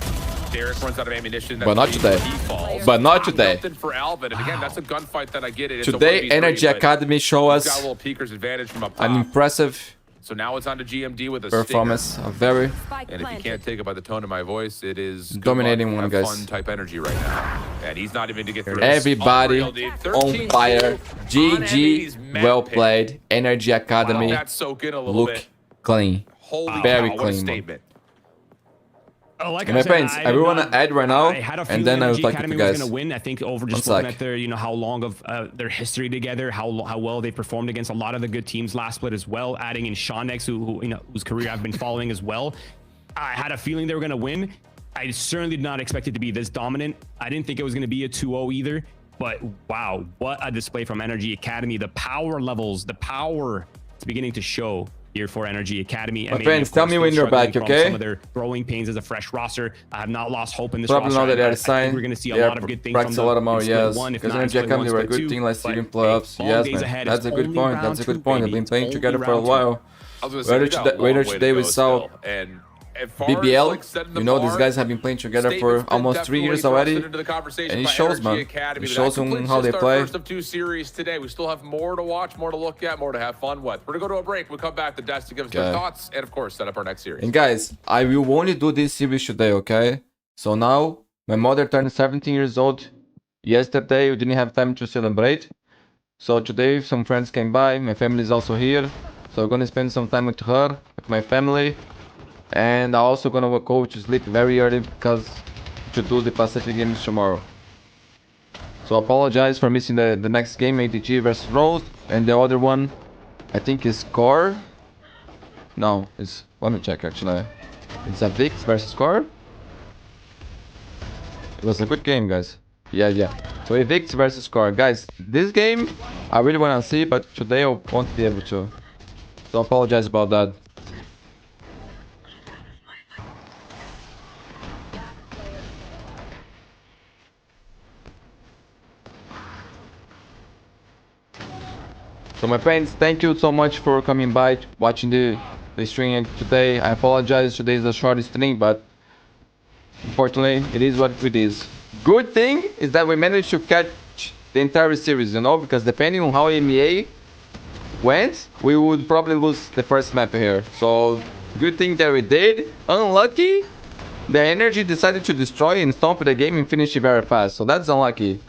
Derek runs out of ammunition. But not today. He falls. But not today. Nothing for Alvin. And again, that's a gunfight that I get it. It's Today, a 1v3, NRG but Academy show he's got a us little peeker's advantage from up top. an impressive So now it's on to GMD with a performance. A very Spike stinger. And if you planted. can't take it by the tone of my voice, it is good dominating luck, one, have guys. fun type energy right now. And he's not even to get through. everybody Unreal, dude. on 13 fire. kills on GG, M80's map well pick. played. Energy Academy Let that soak in a little look bit. clean. Holy very cow, what a clean, man. statement. Like My friends, I will want to add right now, I had a and then I will NRG talk to Academy you was guys. going to win. I think over just One looking sec. at their, how long of their history together, how well they performed against a lot of the good teams last split as well. Adding in Sean X, whose career I've been following as well. I had a feeling they were going to win. I certainly did not expect it to be this dominant. I didn't think it was going to be a 2-0 either. But wow, what a display from NRG Academy. The power levels, the power is beginning to show here for NRG Academy. My M80, friends, of tell course, me still when you're struggling back, from okay? Some of their growing pains as a fresh roster. I have not lost hope in this Probably roster. now that they are I think signed, we're going to see they a are lot of good things practice from a lot them more, in split yes. one, if Because not in NRG split Academy one, were a split good two. team last But, year in hey, playoffs. long Yes, days man. ahead. That's a It's good only point. round That's a good two, point. They've baby. been playing It's together only for a round two. while. I was gonna say, Whether we got a today, long whether way to today we go saw still. And as far as, BBL, like, setting the you know, these bar, guys have been playing together for statement's been almost 3 years definitely already. thrusted into the conversation And it by shows, NRG man. Academy, It but shows that completes how they just our play. First of 2 series today. We still have more to watch, more to look at, more to have fun with. We're gonna go to a break. We'll come back to Des to give us their Okay. thoughts, and of course, set up our next series. And guys, I will only do this series today, okay? So now, my mother turned 17 years old. Yesterday, we didn't have time to celebrate. So today, some friends came by. My family is also here. So I'm gonna spend some time with her, with my family. And I'm also gonna go to sleep very early because to do the Pacific Games tomorrow. So I apologize for missing the next game, ATG versus Rose. And the other one, I think is Core. No, it's, let me check actually. It's a Vix versus Core. It was a good game, guys. Yeah. So a Vix versus Core. Guys, this game I really want to see, but today I won't be able to. So I apologize about that. So my friends, thank you so much for coming by, watching the stream today. I apologize, today is a short stream, but unfortunately, it is what it is. Good thing is that we managed to catch the entire series, you know, because depending on how MEA went, we would probably lose the first map here. So, good thing that we did. Unlucky, the energy decided to destroy and stomp the game and finish it very fast. So that's unlucky.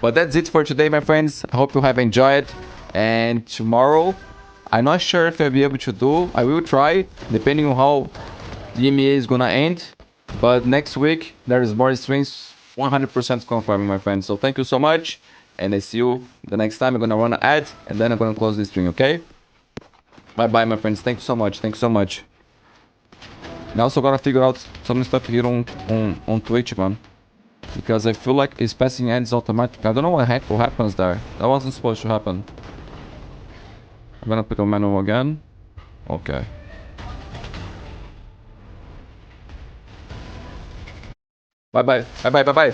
But that's it for today, my friends. I hope you have enjoyed. And tomorrow, I'm not sure if I'll be able to do. I will try, depending on how the MEA is gonna end. But next week, there is more streams, 100% confirmed, my friends. So thank you so much. And I see you the next time. I'm gonna run an ad, and then I'm gonna close this stream, okay? Bye-bye, my friends. Thank you so much. Thank you so much. And I also gotta figure out some stuff here on Twitch, man. Because I feel like it's passing ads automatically. I don't know what happens there. That wasn't supposed to happen. I'm gonna pick a manual again. Okay. Bye-bye. Bye-bye. Bye-bye.